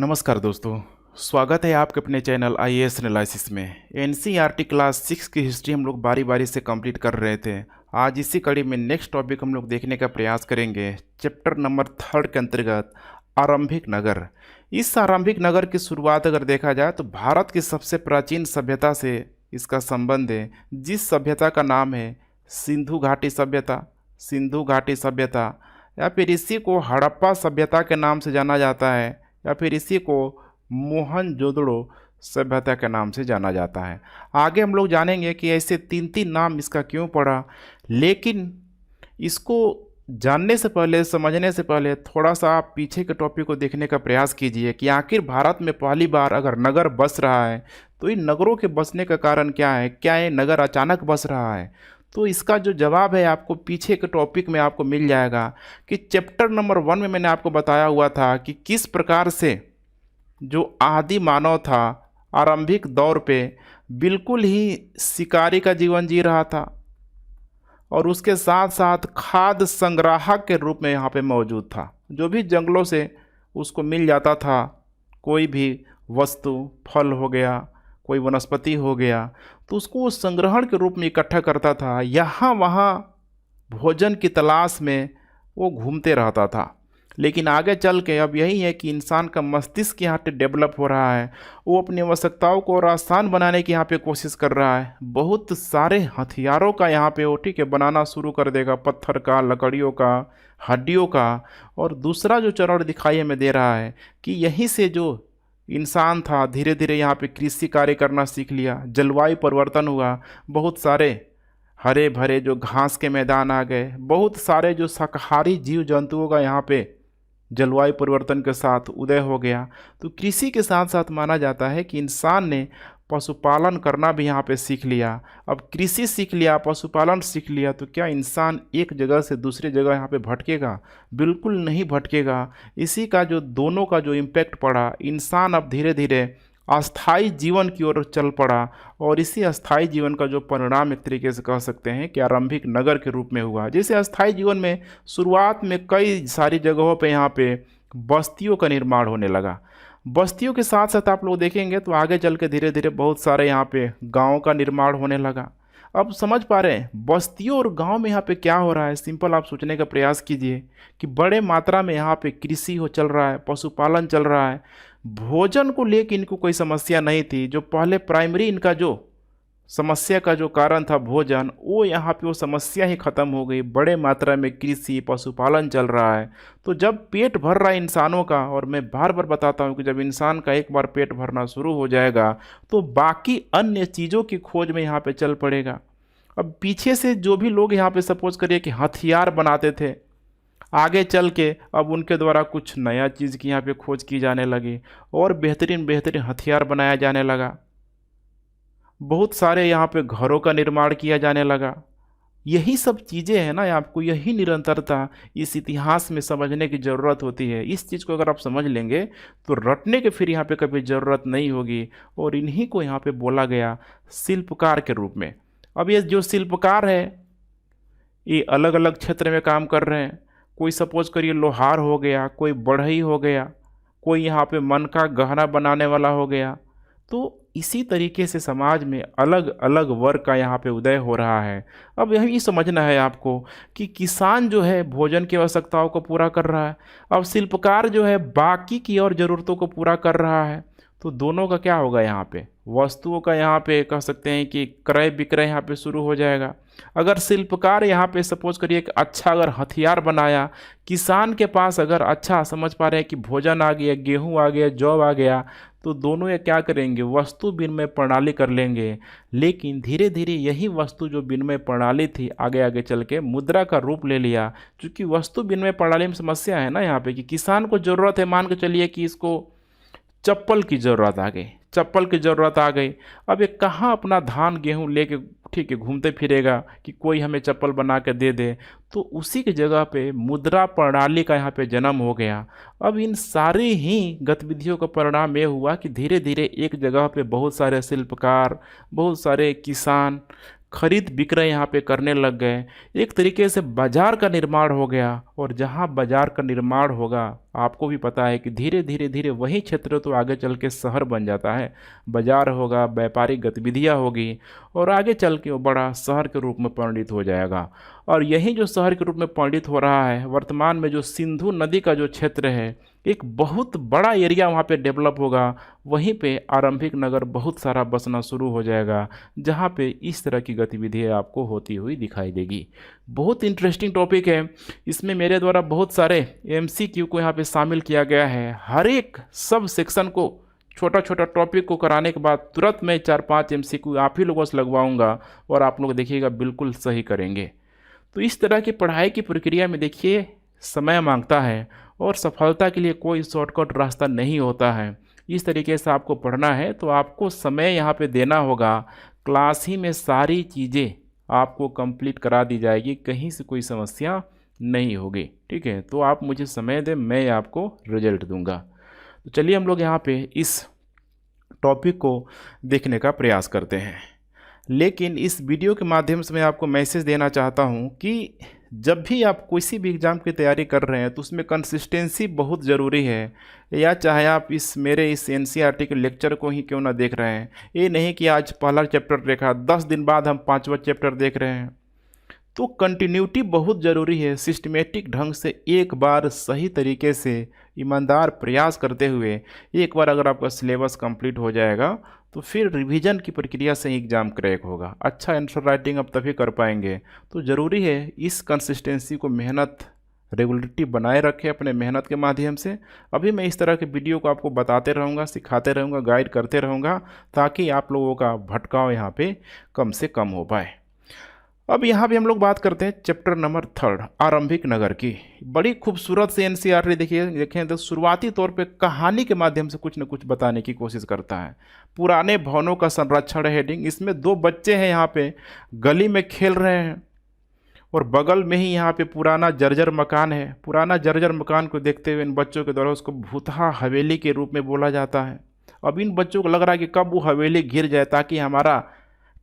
नमस्कार दोस्तों, स्वागत है आपके अपने चैनल आईएएस एनालिसिस में। एनसीईआरटी क्लास 6 की हिस्ट्री हम लोग बारी बारी से कंप्लीट कर रहे थे। आज इसी कड़ी में नेक्स्ट टॉपिक हम लोग देखने का प्रयास करेंगे। चैप्टर नंबर 3 के अंतर्गत आरंभिक नगर। इस आरंभिक नगर की शुरुआत अगर देखा जाए तो भारत की सबसे प्राचीन सभ्यता से इसका संबंध है, जिस सभ्यता का नाम है सिंधु घाटी सभ्यता। सिंधु घाटी सभ्यता या फिर इसी को हड़प्पा सभ्यता के नाम से जाना जाता है, या फिर इसी को मोहनजोदड़ो सभ्यता के नाम से जाना जाता है। आगे हम लोग जानेंगे कि ऐसे तीन तीन नाम इसका क्यों पड़ा, लेकिन इसको जानने से पहले, समझने से पहले थोड़ा सा आप पीछे के टॉपिक को देखने का प्रयास कीजिए कि आखिर भारत में पहली बार अगर नगर बस रहा है तो इन नगरों के बसने का कारण क्या है। क्या ये नगर अचानक बस रहा है? तो इसका जो जवाब है आपको पीछे के टॉपिक में आपको मिल जाएगा कि चैप्टर नंबर 1 में मैंने आपको बताया हुआ था कि किस प्रकार से जो आदि मानव था आरंभिक दौर पे बिल्कुल ही शिकारी का जीवन जी रहा था और उसके साथ साथ खाद्य संग्राहक के रूप में यहाँ पे मौजूद था। जो भी जंगलों से उसको मिल जाता था, कोई भी वस्तु, फल हो गया, कोई वनस्पति हो गया, तो उसको संग्रहण के रूप में इकट्ठा करता था। यहाँ वहाँ भोजन की तलाश में वो घूमते रहता था। लेकिन आगे चल के अब यही है कि इंसान का मस्तिष्क यहाँ पे डेवलप हो रहा है। वो अपनी आवश्यकताओं को और आसान बनाने की यहाँ पे कोशिश कर रहा है। बहुत सारे हथियारों का यहाँ पे वो ठीक है बनाना शुरू कर देगा, पत्थर का, लकड़ियों का, हड्डियों का। और दूसरा जो चरण दिखाई हमें दे रहा है कि यहीं से जो इंसान था धीरे धीरे यहाँ पे कृषि कार्य करना सीख लिया। जलवायु परिवर्तन हुआ, बहुत सारे हरे भरे जो घास के मैदान आ गए, बहुत सारे जो शाकाहारी जीव जंतुओं का यहाँ पे जलवायु परिवर्तन के साथ उदय हो गया। तो कृषि के साथ साथ माना जाता है कि इंसान ने पशुपालन करना भी यहाँ पे सीख लिया। अब कृषि सीख लिया, पशुपालन सीख लिया, तो क्या इंसान एक जगह से दूसरी जगह यहाँ पे भटकेगा? बिल्कुल नहीं भटकेगा। इसी का जो दोनों का जो इम्पैक्ट पड़ा, इंसान अब धीरे धीरे अस्थाई जीवन की ओर चल पड़ा। और इसी अस्थाई जीवन का जो परिणाम एक तरीके से कह सकते हैं कि आरंभिक नगर के रूप में हुआ। जैसे अस्थाई जीवन में शुरुआत में कई सारी जगहों पे यहाँ पे बस्तियों का निर्माण होने लगा। बस्तियों के साथ साथ आप लोग देखेंगे तो आगे चल के धीरे धीरे बहुत सारे यहाँ पे गाँव का निर्माण होने लगा। अब समझ पा रहे हैं बस्तियों और गांव में यहाँ पे क्या हो रहा है? सिंपल आप सोचने का प्रयास कीजिए कि बड़े मात्रा में यहाँ पे कृषि हो चल रहा है, पशुपालन चल रहा है। भोजन को लेकर इनको कोई समस्या नहीं थी। जो पहले प्राइमरी इनका जो समस्या का जो कारण था भोजन, वो यहाँ पे वो समस्या ही खत्म हो गई। बड़े मात्रा में कृषि पशुपालन चल रहा है। तो जब पेट भर रहा है इंसानों का, और मैं बार बार बताता हूँ कि जब इंसान का एक बार पेट भरना शुरू हो जाएगा तो बाकी अन्य चीज़ों की खोज में यहाँ पे चल पड़ेगा। अब पीछे से जो भी लोग यहाँ पे सपोज करिए कि हथियार बनाते थे, आगे चल के अब उनके द्वारा कुछ नया चीज़ की यहाँ पे खोज की जाने लगी और बेहतरीन बेहतरीन हथियार बनाया जाने लगा। बहुत सारे यहाँ पे घरों का निर्माण किया जाने लगा। यही सब चीज़ें हैं ना, आपको यही निरंतरता इस इतिहास में समझने की ज़रूरत होती है। इस चीज़ को अगर आप समझ लेंगे तो रटने के फिर यहाँ पे कभी ज़रूरत नहीं होगी। और इन्हीं को यहाँ पे बोला गया शिल्पकार के रूप में। अब ये जो शिल्पकार है ये अलग अलग क्षेत्र में काम कर रहे हैं। कोई सपोज करिए लोहार हो गया, कोई बढ़ई हो गया, कोई यहाँ पे मन का गहना बनाने वाला हो गया। तो इसी तरीके से समाज में अलग अलग वर्ग का यहाँ पे उदय हो रहा है। अब यही समझना है आपको कि किसान जो है भोजन की आवश्यकताओं को पूरा कर रहा है, अब शिल्पकार जो है बाकी की और ज़रूरतों को पूरा कर रहा है। तो दोनों का क्या होगा, यहाँ पे वस्तुओं का यहाँ पे कह सकते हैं कि क्रय विक्रय यहाँ पे शुरू हो जाएगा। अगर शिल्पकार यहाँ पे सपोज करिए एक अच्छा अगर हथियार बनाया, किसान के पास अगर अच्छा समझ पा रहे हैं कि भोजन आ गया, गेहूँ आ गया, जौ आ गया, तो दोनों ये क्या करेंगे, वस्तु विनिमय प्रणाली कर लेंगे। लेकिन धीरे धीरे यही वस्तु जो विनिमय प्रणाली थी आगे आगे चल के मुद्रा का रूप ले लिया। क्योंकि वस्तु विनिमय प्रणाली में समस्या है ना यहाँ पे कि किसान को ज़रूरत है, मान के चलिए कि इसको चप्पल की ज़रूरत आ गई, चप्पल की ज़रूरत आ गई। अब ये कहाँ अपना धान गेहूँ लेके ठीक है घूमते फिरेगा कि कोई हमें चप्पल बना के दे दे? तो उसी की जगह पे मुद्रा प्रणाली का यहाँ पे जन्म हो गया। अब इन सारी ही गतिविधियों का परिणाम ये हुआ कि धीरे धीरे एक जगह पे बहुत सारे शिल्पकार, बहुत सारे किसान खरीद विक्रय यहाँ पे करने लग गए। एक तरीके से बाजार का निर्माण हो गया। और जहाँ बाजार का निर्माण होगा आपको भी पता है कि धीरे धीरे धीरे वही क्षेत्र तो आगे चल के शहर बन जाता है, बाजार होगा, व्यापारिक गतिविधियाँ होगी और आगे चल के वो बड़ा शहर के रूप में परिणित हो जाएगा। और यही जो शहर के रूप में परिणित हो रहा है, वर्तमान में जो सिंधु नदी का जो क्षेत्र है, एक बहुत बड़ा एरिया वहाँ पे डेवलप होगा। वहीं पे आरंभिक नगर बहुत सारा बसना शुरू हो जाएगा, जहाँ पे इस तरह की गतिविधियाँ आपको होती हुई दिखाई देगी। बहुत इंटरेस्टिंग टॉपिक है। इसमें मेरे द्वारा बहुत सारे एमसीक्यू को यहाँ पे शामिल किया गया है। हर एक सब सेक्शन को, छोटा छोटा टॉपिक को कराने के बाद तुरंत मैं 4-5 एमसीक्यू आप ही लोगों से लगवाऊंगा और आप लोग देखिएगा बिल्कुल सही करेंगे। तो इस तरह की पढ़ाई की प्रक्रिया में देखिए समय मांगता है और सफलता के लिए कोई शॉर्टकट रास्ता नहीं होता है। इस तरीके से आपको पढ़ना है तो आपको समय यहाँ पे देना होगा। क्लास ही में सारी चीज़ें आपको कंप्लीट करा दी जाएगी, कहीं से कोई समस्या नहीं होगी। ठीक है, तो आप मुझे समय दें, मैं आपको रिजल्ट दूंगा। तो चलिए हम लोग यहाँ पे इस टॉपिक को देखने का प्रयास करते हैं। लेकिन इस वीडियो के माध्यम से मैं आपको मैसेज देना चाहता हूँ कि जब भी आप किसी भी एग्ज़ाम की तैयारी कर रहे हैं तो उसमें कंसिस्टेंसी बहुत ज़रूरी है। या चाहे आप मेरे इस एनसीईआरटी के लेक्चर को ही क्यों ना देख रहे हैं, ये नहीं कि आज पहला चैप्टर देखा 10 दिन बाद हम 5वां चैप्टर देख रहे हैं। तो कंटिन्यूटी बहुत ज़रूरी है। सिस्टमेटिक ढंग से एक बार सही तरीके से ईमानदार प्रयास करते हुए एक बार अगर आपका सिलेबस कंप्लीट हो जाएगा तो फिर रिवीजन की प्रक्रिया से एग्ज़ाम क्रैक होगा। अच्छा आंसर राइटिंग आप तभी कर पाएंगे। तो ज़रूरी है इस कंसिस्टेंसी को, मेहनत, रेगुलरिटी बनाए रखें अपने मेहनत के माध्यम से। अभी मैं इस तरह के वीडियो को आपको बताते रहूँगा, सिखाते रहूँगा, गाइड करते रहूँगा ताकि आप लोगों का भटकाव यहाँ पे कम से कम हो पाए। अब यहाँ भी हम लोग बात करते हैं चैप्टर नंबर 3 आरंभिक नगर की। बड़ी खूबसूरत से एनसीईआरटी देखें तो शुरुआती तौर पे कहानी के माध्यम से कुछ न कुछ बताने की कोशिश करता है। पुराने भवनों का संरक्षण हेडिंग, इसमें 2 बच्चे हैं यहाँ पे गली में खेल रहे हैं और बगल में ही यहाँ पे पुराना जर्जर मकान है। पुराना जर्जर मकान को देखते हुए इन बच्चों के द्वारा उसको भूतहा हवेली के रूप में बोला जाता है। अब इन बच्चों को लग रहा है कि कब वो हवेली गिर जाए ताकि हमारा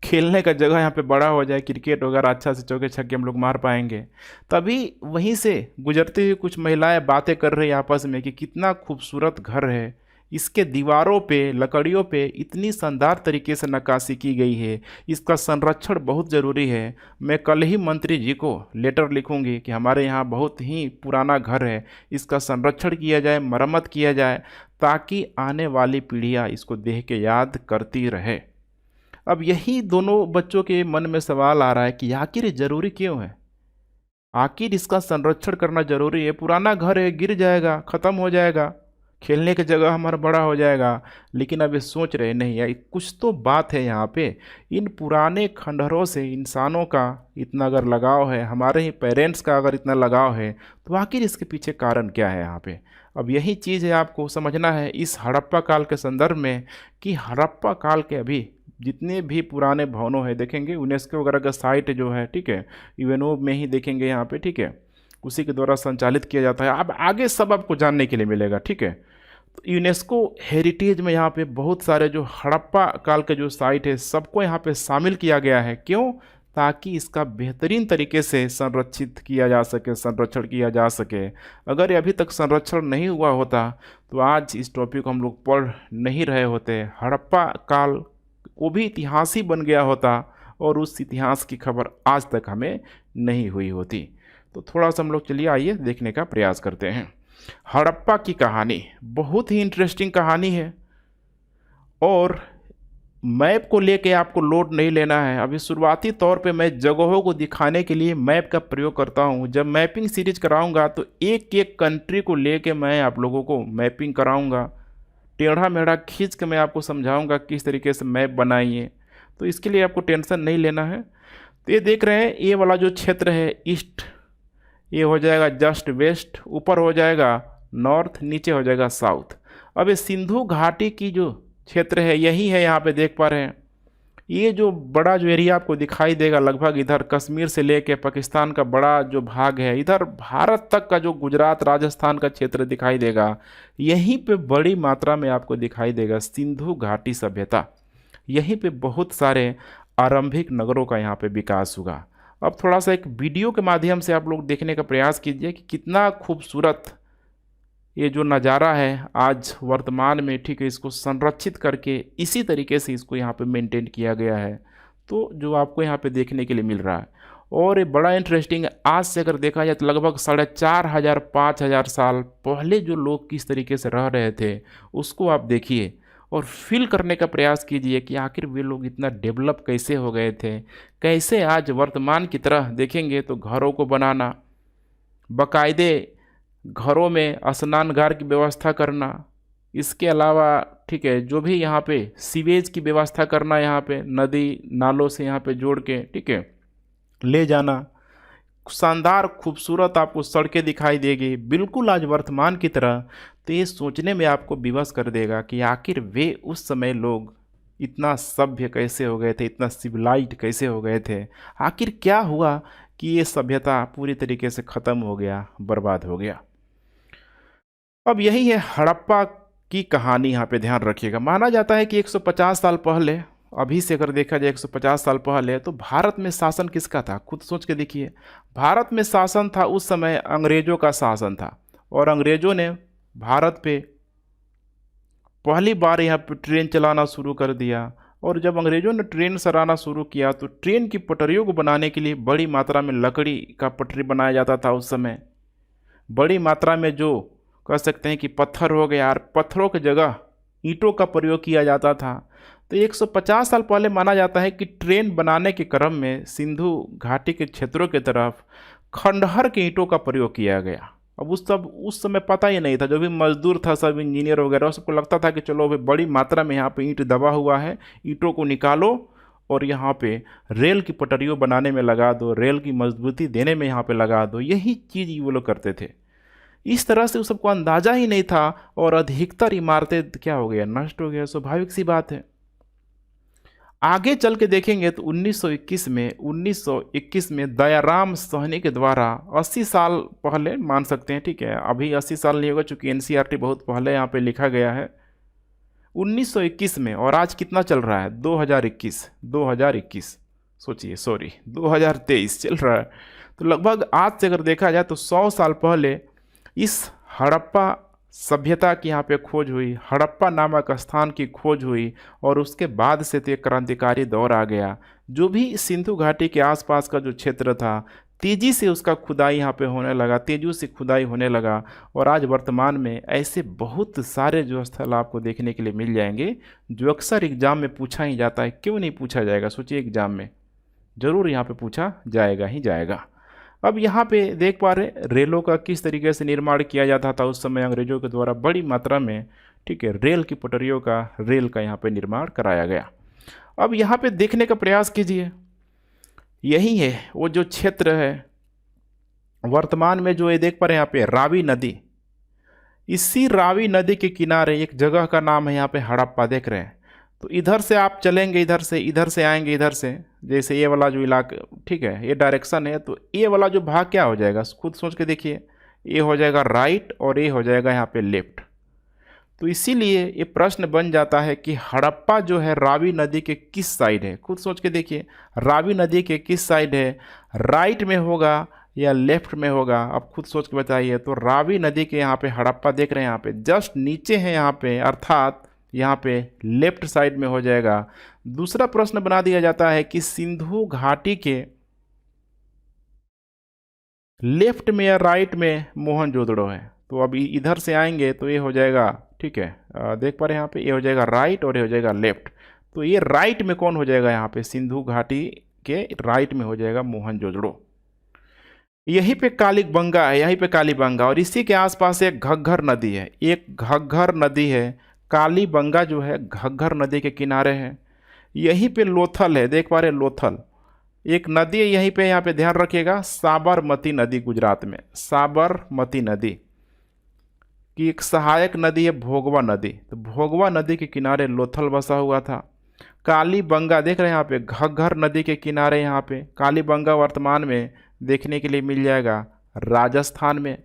खेलने का जगह यहाँ पे बड़ा हो जाए, क्रिकेट वगैरह अच्छा से चौके छक्के हम लोग मार पाएंगे। तभी वहीं से गुजरते हुए कुछ महिलाएं बातें कर रही आपस में कि कितना खूबसूरत घर है, इसके दीवारों पे, लकड़ियों पे इतनी शानदार तरीके से नक्काशी की गई है, इसका संरक्षण बहुत ज़रूरी है। मैं कल ही मंत्री जी को लेटर लिखूंगी कि हमारे यहाँ बहुत ही पुराना घर है, इसका संरक्षण किया जाए, मरम्मत किया जाए ताकि आने वाली पीढ़ियाँ इसको देख के याद करती रहे। अब यही दोनों बच्चों के मन में सवाल आ रहा है कि आखिर ये ज़रूरी क्यों है, आखिर इसका संरक्षण करना ज़रूरी है। पुराना घर है, गिर जाएगा, ख़त्म हो जाएगा, खेलने की जगह हमारा बड़ा हो जाएगा। लेकिन अब ये सोच रहे नहीं है, कुछ तो बात है यहाँ पे। इन पुराने खंडहरों से इंसानों का इतना अगर लगाव है, हमारे ही पेरेंट्स का अगर इतना लगाव है, तो आखिर इसके पीछे कारण क्या है यहाँ पे। अब यही चीज़ है आपको समझना है इस हड़प्पा काल के संदर्भ में कि हड़प्पा काल के अभी जितने भी पुराने भवनों हैं देखेंगे, यूनेस्को वगैरह का साइट जो है, ठीक है, यूएनओ में ही देखेंगे यहाँ पे, ठीक है, उसी के द्वारा संचालित किया जाता है। अब आगे सब आपको जानने के लिए मिलेगा, ठीक है। तो यूनेस्को हेरिटेज में यहाँ पे बहुत सारे जो हड़प्पा काल के जो साइट है सबको यहाँ पे शामिल किया गया है। क्यों? ताकि इसका बेहतरीन तरीके से संरक्षित किया जा सके, संरक्षण किया जा सके। अगर ये अभी तक संरक्षण नहीं हुआ होता तो आज इस टॉपिक को हम लोग पढ़ नहीं रहे होते। हड़प्पा काल वो भी इतिहास ही बन गया होता और उस इतिहास की खबर आज तक हमें नहीं हुई होती। तो थोड़ा सा हम लोग चलिए आइए देखने का प्रयास करते हैं। हड़प्पा की कहानी बहुत ही इंटरेस्टिंग कहानी है और मैप को लेके आपको लोड नहीं लेना है। अभी शुरुआती तौर पे मैं जगहों को दिखाने के लिए मैप का प्रयोग करता हूँ। जब मैपिंग सीरीज कराऊंगा तो एक एक कंट्री को लेके मैं आप लोगों को मैपिंग कराऊंगा, टेढ़ा मेढ़ा खींच के मैं आपको समझाऊंगा किस तरीके से मैप बनाइए। तो इसके लिए आपको टेंशन नहीं लेना है। तो ये देख रहे हैं, ये वाला जो क्षेत्र है ईस्ट, ये हो जाएगा जस्ट वेस्ट, ऊपर हो जाएगा नॉर्थ, नीचे हो जाएगा साउथ। अब ये सिंधु घाटी की जो क्षेत्र है यही है, यहाँ पे देख पा रहे हैं। ये जो बड़ा जो एरिया आपको दिखाई देगा लगभग इधर कश्मीर से लेके पाकिस्तान का बड़ा जो भाग है, इधर भारत तक का जो गुजरात राजस्थान का क्षेत्र दिखाई देगा, यहीं पे बड़ी मात्रा में आपको दिखाई देगा सिंधु घाटी सभ्यता। यहीं पे बहुत सारे आरंभिक नगरों का यहाँ पे विकास हुआ। अब थोड़ा सा एक वीडियो के माध्यम से आप लोग देखने का प्रयास कीजिए कि कितना खूबसूरत ये जो नज़ारा है आज वर्तमान में, ठीक है, इसको संरक्षित करके इसी तरीके से इसको यहाँ पे मेंटेन किया गया है। तो जो आपको यहाँ पे देखने के लिए मिल रहा है, और ये बड़ा इंटरेस्टिंग है। आज से अगर देखा जाए तो लगभग 4,500 5,000 साल पहले जो लोग किस तरीके से रह रहे थे उसको आप देखिए और फील करने का प्रयास कीजिए कि आखिर वे लोग इतना डेवलप कैसे हो गए थे, कैसे आज वर्तमान की तरह देखेंगे तो घरों को बनाना, बाकायदे घरों में स्नानघर की व्यवस्था करना, इसके अलावा ठीक है जो भी यहाँ पे सीवेज की व्यवस्था करना, यहाँ पे नदी नालों से यहाँ पे जोड़ के ठीक है ले जाना, शानदार खूबसूरत आपको सड़कें दिखाई देगी बिल्कुल आज वर्तमान की तरह। तो ये सोचने में आपको विवश कर देगा कि आखिर वे उस समय लोग इतना सभ्य कैसे हो गए थे, इतना सिविलाइज्ड कैसे हो गए थे, आखिर क्या हुआ कि ये सभ्यता पूरी तरीके से ख़त्म हो गया, बर्बाद हो गया। अब यही है हड़प्पा की कहानी। यहाँ पे ध्यान रखिएगा, माना जाता है कि 150 साल पहले, अभी से अगर देखा जाए 150 साल पहले, तो भारत में शासन किसका था? खुद सोच के देखिए। भारत में शासन था उस समय अंग्रेजों का शासन था, और अंग्रेजों ने भारत पे पहली बार यहाँ पे ट्रेन चलाना शुरू कर दिया। और जब अंग्रेजों ने ट्रेन चलाना शुरू किया तो ट्रेन की पटरियों को बनाने के लिए बड़ी मात्रा में लकड़ी का पटरी बनाया जाता था उस समय। बड़ी मात्रा में जो कह सकते हैं कि पत्थर हो गया, और पत्थरों की जगह ईंटों का प्रयोग किया जाता था। तो 150 साल पहले माना जाता है कि ट्रेन बनाने के क्रम में सिंधु घाटी के क्षेत्रों की तरफ खंडहर के ईंटों का प्रयोग किया गया। अब उस समय पता ही नहीं था, जो भी मजदूर था, सब इंजीनियर वगैरह, सबको लगता था कि चलो अभी बड़ी मात्रा में यहाँ पे ईंट दबा हुआ है, ईंटों को निकालो और यहाँ पे रेल की पटरियों बनाने में लगा दो, रेल की मजबूती देने में यहाँ पे लगा दो। यही चीज़ वो लोग करते थे। इस तरह से उस सबको अंदाजा ही नहीं था, और अधिकतर इमारतें क्या हो गया, नष्ट हो गया। स्वाभाविक सी बात है। आगे चल के देखेंगे तो 1921 में दयाराम साहनी के द्वारा 80 साल पहले मान सकते हैं, ठीक है, अभी 80 साल नहीं होगा चूंकि एनसीईआरटी बहुत पहले यहाँ पे लिखा गया है। 1921 में, और आज कितना चल रहा है, 2021 सोचिए, सॉरी 2023 चल रहा है। तो लगभग आज से अगर देखा जाए तो 100 साल पहले इस हड़प्पा सभ्यता की यहाँ पे खोज हुई, हड़प्पा नामक स्थान की खोज हुई, और उसके बाद से तो एक क्रांतिकारी दौर आ गया। जो भी सिंधु घाटी के आसपास का जो क्षेत्र था, तेज़ी से उसका खुदाई यहाँ पे होने लगा, तेज़ी से खुदाई होने लगा। और आज वर्तमान में ऐसे बहुत सारे जो स्थल आपको देखने के लिए मिल जाएंगे जो अक्सर एग्जाम में पूछा ही जाता है। क्यों नहीं पूछा जाएगा, सोचिए, एग्जाम में ज़रूर यहाँ पे पूछा जाएगा ही जाएगा। अब यहाँ पे देख पा रहे रेलों का किस तरीके से निर्माण किया जाता था उस समय अंग्रेजों के द्वारा, बड़ी मात्रा में, ठीक है, रेल की पटरियों का, रेल का यहाँ पे निर्माण कराया गया। अब यहाँ पे देखने का प्रयास कीजिए, यही है वो जो क्षेत्र है वर्तमान में, जो ये देख पा रहे हैं यहाँ पे रावी नदी। इसी रावी नदी के किनारे एक जगह का नाम है यहाँ पे हड़प्पा, देख रहे हैं। तो इधर से आप चलेंगे, इधर से आएंगे, इधर से, जैसे ये वाला जो इलाका, ठीक है, ये डायरेक्शन है, तो ये वाला जो भाग क्या हो जाएगा, खुद सोच के देखिए, ये हो जाएगा राइट और ये हो जाएगा यहाँ पे लेफ्ट। तो इसीलिए ये प्रश्न बन जाता है कि हड़प्पा जो है रावी नदी के किस साइड है। खुद सोच के देखिए, रावी नदी के किस साइड है, राइट में होगा या लेफ्ट में होगा, आप खुद सोच के बताइए। तो रावी नदी के यहाँ पे हड़प्पा देख रहे हैं, यहाँ पे जस्ट नीचे है यहाँ पे, अर्थात यहाँ पे लेफ्ट साइड में हो जाएगा। दूसरा प्रश्न बना दिया जाता है कि सिंधु घाटी के लेफ्ट में या राइट में मोहनजोदड़ो है। तो अभी इधर से आएंगे तो ये हो जाएगा, ठीक है, देख पा रहे हैं यहाँ पे, ये हो जाएगा राइट और ये हो जाएगा लेफ्ट। तो ये राइट में कौन हो जाएगा, यहाँ पे सिंधु घाटी के राइट में हो जाएगा मोहनजोदड़ो। यहीं पे कालीबंगा है, यहीं पे कालीबंगा, और इसी के आसपास एक घग्घर नदी है, एक घग्घर नदी है। कालीबंगा जो है घग्घर नदी के किनारे है। यहीं पे लोथल है, देख पा रहे हैं, लोथल एक नदी है यहीं पे, यहाँ पे ध्यान रखिएगा, साबरमती नदी, गुजरात में साबरमती नदी की एक सहायक नदी है भोगवा नदी। तो भोगवा नदी के किनारे लोथल बसा हुआ था। कालीबंगा देख रहे हैं यहाँ पे, घग्घर नदी के किनारे यहाँ पे कालीबंगा वर्तमान में देखने के लिए मिल जाएगा राजस्थान में।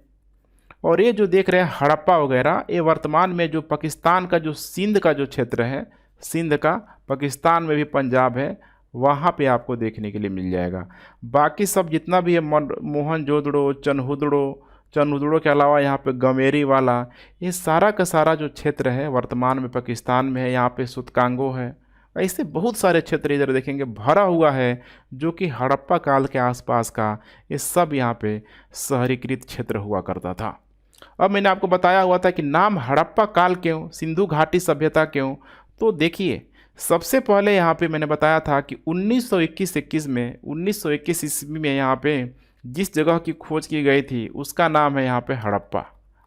और ये जो देख रहे हैं हड़प्पा वगैरह, ये वर्तमान में जो पाकिस्तान का जो सिंध का जो क्षेत्र है, सिंध का, पाकिस्तान में भी पंजाब है, वहाँ पे आपको देखने के लिए मिल जाएगा। बाकी सब जितना भी है मोहनजोदड़ो, चनहुदड़ो, चंदुड़ो के अलावा यहाँ पे गमेरी वाला, ये सारा का सारा जो क्षेत्र है वर्तमान में पाकिस्तान में है। यहाँ पे सुतकांगो है, ऐसे बहुत सारे क्षेत्र इधर देखेंगे भरा हुआ है जो कि हड़प्पा काल के आसपास का ये सब यहाँ पे शहरीकृत क्षेत्र हुआ करता था। अब मैंने आपको बताया हुआ था कि नाम हड़प्पा काल क्यों, सिंधु घाटी सभ्यता क्यों। तो देखिए सबसे पहले यहाँ पे मैंने बताया था कि 1921 में 1921 ईस्वी में यहाँ पे जिस जगह की खोज की गई थी उसका नाम है यहाँ पे हड़प्पा।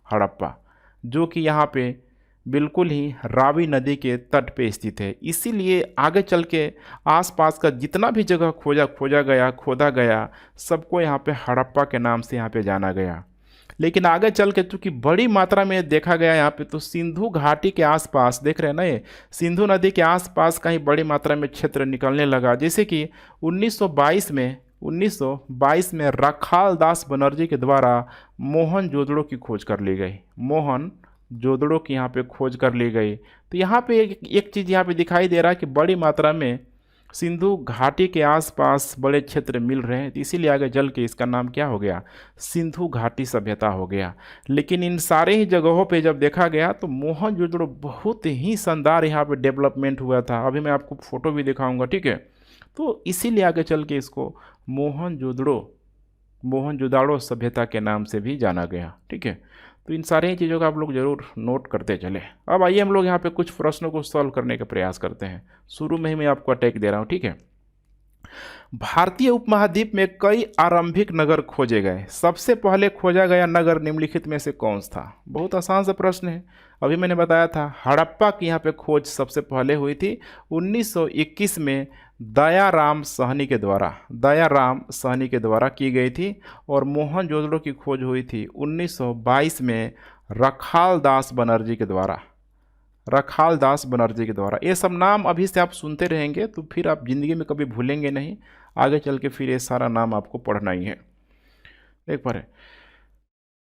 हड़प्पा जो कि यहाँ पे बिल्कुल ही रावी नदी के तट पे स्थित है। इसीलिए आगे चल के आसपास का जितना भी जगह खोदा गया सबको यहाँ पे हड़प्पा के नाम से यहाँ पे जाना गया। लेकिन आगे चल के चूँकि बड़ी मात्रा में देखा गया यहाँ पे, तो सिंधु घाटी के आसपास देख रहे हैं ना, ये सिंधु नदी के आसपास कहीं बड़ी मात्रा में क्षेत्र निकलने लगा। जैसे कि 1922 में राखाल दास बनर्जी के द्वारा मोहनजोदड़ो की खोज कर ली गई। मोहनजोदड़ो की यहाँ पे खोज कर ली गई। तो यहाँ पे एक चीज़ यहाँ पे दिखाई दे रहा है कि बड़ी मात्रा में सिंधु घाटी के आसपास बड़े क्षेत्र मिल रहे हैं, तो इसीलिए आगे चल के इसका नाम क्या हो गया, सिंधु घाटी सभ्यता हो गया। लेकिन इन सारे ही जगहों पे जब देखा गया तो मोहनजोदड़ो बहुत ही शानदार यहाँ पे डेवलपमेंट हुआ था। अभी मैं आपको फोटो भी दिखाऊंगा, ठीक है। तो इसीलिए आगे चल के इसको मोहनजोदड़ो सभ्यता के नाम से भी जाना गया, ठीक है। तो इन सारी ही चीज़ों का आप लोग जरूर नोट करते चले। अब आइए हम लोग यहाँ पे कुछ प्रश्नों को सॉल्व करने का प्रयास करते हैं। शुरू में ही मैं आपको अटैक दे रहा हूँ, ठीक है। भारतीय उपमहाद्वीप में कई आरंभिक नगर खोजे गए, सबसे पहले खोजा गया नगर निम्नलिखित में से कौन सा था। बहुत आसान सा प्रश्न है। अभी मैंने बताया था हड़प्पा की यहाँ पे खोज सबसे पहले हुई थी 1921 में दयाराम साहनी के द्वारा की गई थी। और मोहनजोदड़ो की खोज हुई थी 1922 में राखाल दास बनर्जी के द्वारा। ये सब नाम अभी से आप सुनते रहेंगे तो फिर आप जिंदगी में कभी भूलेंगे नहीं। आगे चल के फिर ये सारा नाम आपको पढ़ना ही है। एक बार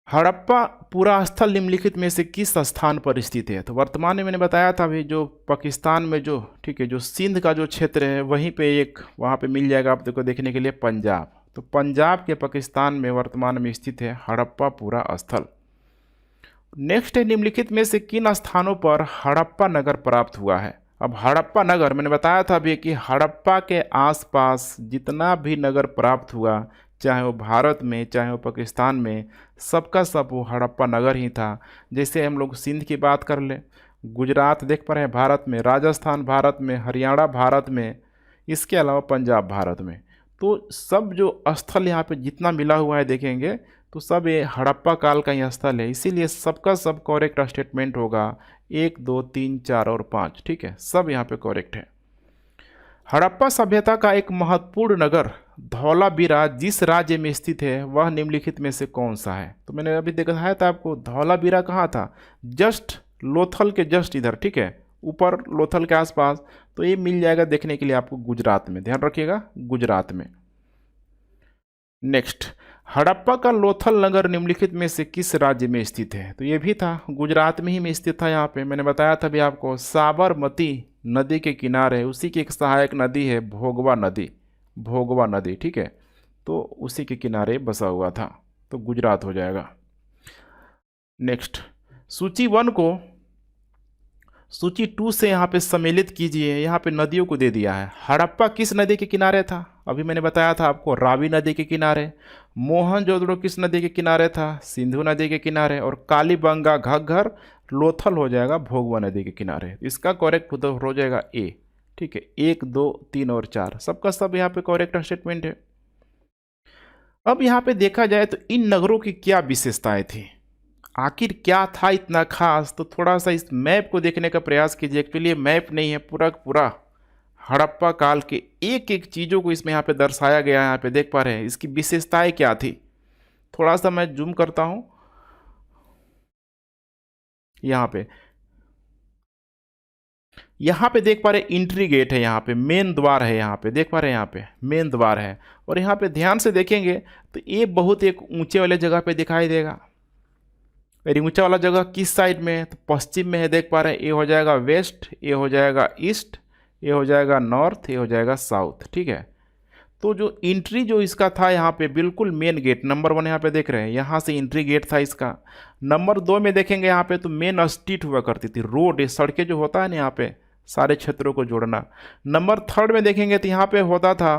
हड़प्पा पूरा स्थल निम्नलिखित में से किस स्थान पर स्थित है। तो वर्तमान में मैंने बताया था अभी जो पाकिस्तान में जो, ठीक है, जो सिंध का जो क्षेत्र है वहीं पे एक वहाँ पे मिल जाएगा आपको देखने के लिए पंजाब। तो पंजाब के पाकिस्तान में वर्तमान में स्थित है हड़प्पा पूरा स्थल। नेक्स्ट है निम्नलिखित में से किन स्थानों पर हड़प्पा नगर प्राप्त हुआ है। अब हड़प्पा नगर मैंने बताया था अभी कि हड़प्पा के आसपास जितना भी नगर प्राप्त हुआ, चाहे वो भारत में चाहे वो पाकिस्तान में, सबका सब वो हड़प्पा नगर ही था। जैसे हम लोग सिंध की बात कर ले, गुजरात देख पा रहे हैं भारत में, राजस्थान भारत में, हरियाणा भारत में, इसके अलावा पंजाब भारत में। तो सब जो स्थल यहाँ पे जितना मिला हुआ है देखेंगे तो सब ये हड़प्पा काल का ही स्थल है। इसीलिए सबका सब करेक्ट स्टेटमेंट होगा 1, 2, 3, 4 और 5, ठीक है, सब यहाँ पे करेक्ट है। हड़प्पा सभ्यता का एक महत्वपूर्ण नगर धौलावीरा जिस राज्य में स्थित है वह निम्नलिखित में से कौन सा है। तो मैंने अभी दिखाया था आपको धौलावीरा कहाँ था, जस्ट लोथल के जस्ट इधर, ठीक है, ऊपर लोथल के आसपास। तो ये मिल जाएगा देखने के लिए आपको गुजरात में, ध्यान रखिएगा गुजरात में। नेक्स्ट, हड़प्पा का लोथल नगर निम्नलिखित में से किस राज्य में स्थित है। तो ये भी था गुजरात में ही में स्थित था। यहाँ पे मैंने बताया था भी आपको साबरमती नदी के किनारे, उसी की एक सहायक नदी है भोगवा नदी, ठीक है, तो उसी के किनारे बसा हुआ था। तो गुजरात हो जाएगा। नेक्स्ट, सूची 1 को सूची 2 से यहाँ पे सम्मिलित कीजिए। यहाँ पे नदियों को दे दिया है। हड़प्पा किस नदी के किनारे था, अभी मैंने बताया था आपको रावी नदी के किनारे। मोहनजोदड़ो किस नदी के किनारे था, सिंधु नदी के किनारे। और कालीबंगा घग्घर लोथल हो जाएगा भोगवा नदी के किनारे। इसका करेक्ट हो जाएगा ए, ठीक है। 1, 2, 3 और 4 सबका सब यहाँ पे करेक्ट स्टेटमेंट है। अब यहाँ पे देखा जाए तो इन नगरों की क्या विशेषताएं थी, आखिर क्या था इतना खास। तो थोड़ा सा इस मैप को देखने का प्रयास कीजिए। एक्चुअली ये मैप नहीं है, पूरा हड़प्पा काल के एक एक चीज़ों को इसमें यहाँ पे दर्शाया गया है। यहाँ पे देख पा रहे हैं इसकी विशेषताएं क्या थी। थोड़ा सा मैं जूम करता हूँ। यहाँ पे देख पा रहे एंट्री गेट है, यहाँ पे मेन द्वार है, यहाँ पे देख पा रहे हैं यहाँ पे मेन द्वार है। और यहाँ पे ध्यान से देखेंगे तो ये बहुत एक ऊंचे वाले जगह पे दिखाई देगा। वेरी ऊंचा वाला जगह किस साइड में है, तो पश्चिम में है, देख पा रहे हैं। ये हो जाएगा वेस्ट, ये हो जाएगा ईस्ट, ये हो जाएगा नॉर्थ, ये हो जाएगा साउथ, ठीक है। तो जो एंट्री जो इसका था यहाँ पे बिल्कुल मेन गेट नंबर 1 यहाँ पे देख रहे हैं, यहाँ से एंट्री गेट था इसका। नंबर 2 में देखेंगे यहाँ पे तो मेन स्ट्रीट हुआ करती थी, रोड, ये सड़कें जो होता है ना यहाँ पे सारे क्षेत्रों को जोड़ना। नंबर 3 में देखेंगे तो यहाँ पे होता था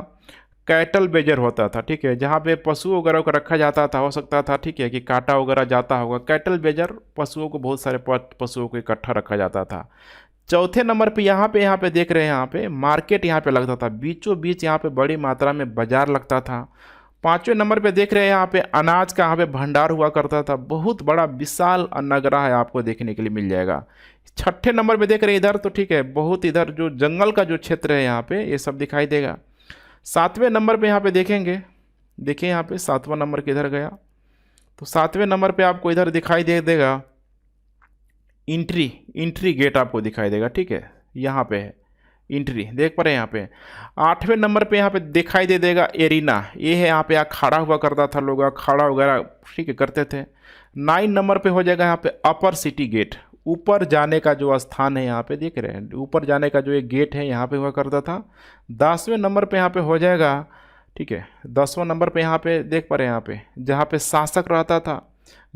कैटल बेजर होता था, ठीक है, जहाँ पे पशुओं वगैरह को रखा जाता था, हो सकता था ठीक है कि काटा वगैरह जाता होगा, कैटल बेजर पशुओं को, बहुत सारे पशुओं को इकट्ठा रखा जाता था। चौथे नंबर पे यहाँ पे देख रहे हैं यहाँ पे मार्केट यहाँ पे लगता था, बीचों बीच यहाँ पे बड़ी मात्रा में बाजार लगता था। 5वें नंबर पे देख रहे हैं यहाँ पे अनाज का यहाँ पे भंडार हुआ करता था, बहुत बड़ा विशाल नगरा है आपको देखने के लिए मिल जाएगा। 6ठे नंबर पे देख रहे हैं इधर तो ठीक है, बहुत इधर जो जंगल का जो क्षेत्र है यहाँ पे ये सब दिखाई देगा। 7वें नंबर पे यहाँ पे देखेंगे, देखिए यहाँ पे 7वां नंबर किधर गया, तो 7वें नंबर पे आपको इधर दिखाई देगा इंट्री गेट आपको दिखाई देगा, ठीक है, यहाँ पे है इंट्री, देख पा रहे हैं यहाँ पे। 8वें नंबर पे यहाँ पे दिखाई देगा एरिना, ये है यहाँ पे अखाड़ा हुआ करता था, लोग अखाड़ा वगैरह ठीक है करते थे। 9 नंबर पे हो जाएगा यहाँ पे अपर सिटी गेट, ऊपर जाने का जो स्थान है यहाँ पे देख रहे हैं, ऊपर जाने का जो एक गेट है यहाँ पे हुआ करता था। 10वें नंबर पे यहाँ पे हो जाएगा, ठीक है, 10वां नंबर पे यहाँ पे देख पा रहे हैं यहाँ पे जहाँ पे शासक रहता था।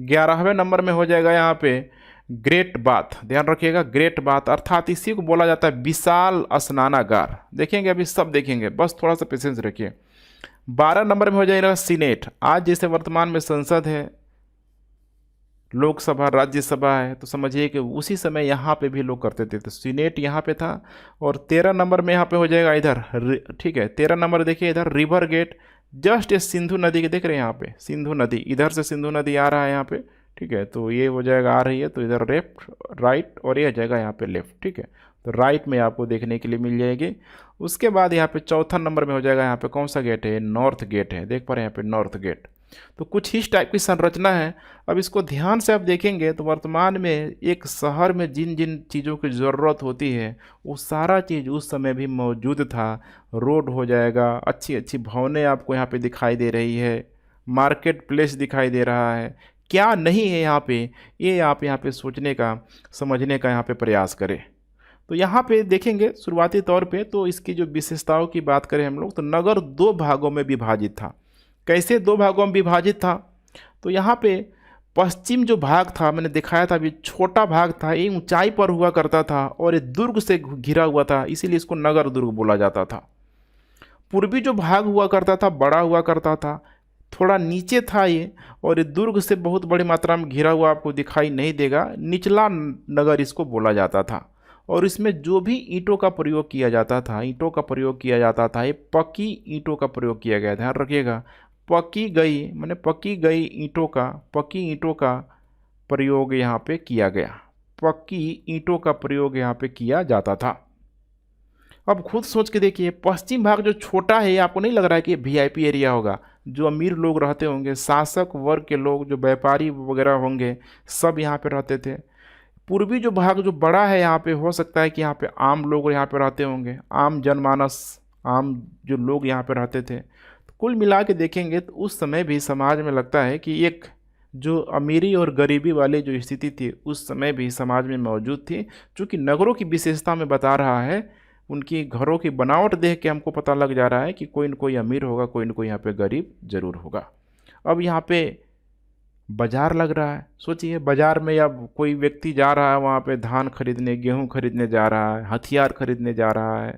11वें नंबर में हो जाएगा यहाँ पे ग्रेट बाथ, ध्यान रखिएगा ग्रेट बाथ, अर्थात इसी को बोला जाता है विशाल स्नानागार। देखेंगे अभी सब देखेंगे, बस थोड़ा सा पेशेंस रखिए। 12 नंबर में हो जाएगा सीनेट, आज जैसे वर्तमान में संसद है, लोकसभा, राज्यसभा है, तो समझिए कि उसी समय यहाँ पे भी लोग करते थे, तो सीनेट यहाँ पे था। और 13 नंबर में यहाँ पे हो जाएगा इधर, ठीक है, 13 नंबर देखिए इधर रिवर गेट, जस्ट ये सिंधु नदी के देख रहे हैं यहाँ पे, सिंधु नदी, इधर से सिंधु नदी आ रहा है यहाँ पे, ठीक है, तो ये हो जाएगा आ रही है, तो इधर लेफ्ट राइट और ये हो जाएगा यहाँ पे लेफ्ट, ठीक है, तो राइट में आपको देखने के लिए मिल जाएगी। उसके बाद यहाँ पे 4था नंबर में हो जाएगा यहाँ पे कौन सा गेट है, नॉर्थ गेट है, देख पा रहे हैं यहाँ पे नॉर्थ गेट। तो कुछ इस टाइप की संरचना है। अब इसको ध्यान से आप देखेंगे तो वर्तमान में एक शहर में जिन जिन चीज़ों की ज़रूरत होती है वो सारा चीज़ उस समय भी मौजूद था। रोड हो जाएगा, अच्छी अच्छी भवनें आपको यहाँ पे दिखाई दे रही है, मार्केट प्लेस दिखाई दे रहा है, क्या नहीं है यहाँ पे, ये आप यहाँ पे सोचने का, समझने का यहाँ पे प्रयास करें। तो यहाँ पे देखेंगे शुरुआती तौर पे तो इसकी जो विशेषताओं की बात करें हम लोग, तो नगर 2 भागों में विभाजित था। कैसे 2 भागों में विभाजित था, तो यहाँ पे पश्चिम जो भाग था मैंने दिखाया था अभी, छोटा भाग था, ये ऊंचाई पर हुआ करता था और ये दुर्ग से घिरा हुआ था, इसीलिए इसको नगर दुर्ग बोला जाता था। पूर्वी जो भाग हुआ करता था बड़ा हुआ करता था, थोड़ा नीचे था ये, और ये दुर्ग से बहुत बड़ी मात्रा में घिरा हुआ आपको दिखाई नहीं देगा, निचला नगर इसको बोला जाता था। और इसमें जो भी ईंटों का प्रयोग किया जाता था, ईंटों का प्रयोग किया जाता था, ये पक्की ईंटों का प्रयोग किया गया, ध्यान रखिएगा, पक्की गई ईंटों का प्रयोग यहाँ पे किया गया, पक्की ईंटों का प्रयोग यहाँ पे किया जाता था। अब खुद सोच के देखिए, पश्चिम भाग जो छोटा है, आपको नहीं लग रहा है कि वीआईपी एरिया होगा, जो अमीर लोग रहते होंगे, शासक वर्ग के लोग, जो व्यापारी वगैरह होंगे, सब यहाँ पे रहते थे। पूर्वी जो भाग जो बड़ा है यहाँ पे, हो सकता है कि यहाँ पे आम लोग यहाँ पे रहते होंगे, आम जनमानस, आम जो लोग यहाँ पे रहते थे। तो कुल मिला के देखेंगे तो उस समय भी समाज में लगता है कि एक जो अमीरी और गरीबी वाली जो स्थिति थी उस समय भी समाज में मौजूद थी। चूँकि नगरों की विशेषता में बता रहा है, उनकी घरों की बनावट देख के हमको पता लग जा रहा है कि कोई न कोई अमीर होगा, कोई न कोई यहाँ पे गरीब जरूर होगा। अब यहाँ पे बाजार लग रहा है, सोचिए बाजार में अब कोई व्यक्ति जा रहा है वहाँ पे धान खरीदने, गेहूँ खरीदने जा रहा है, हथियार खरीदने जा रहा है,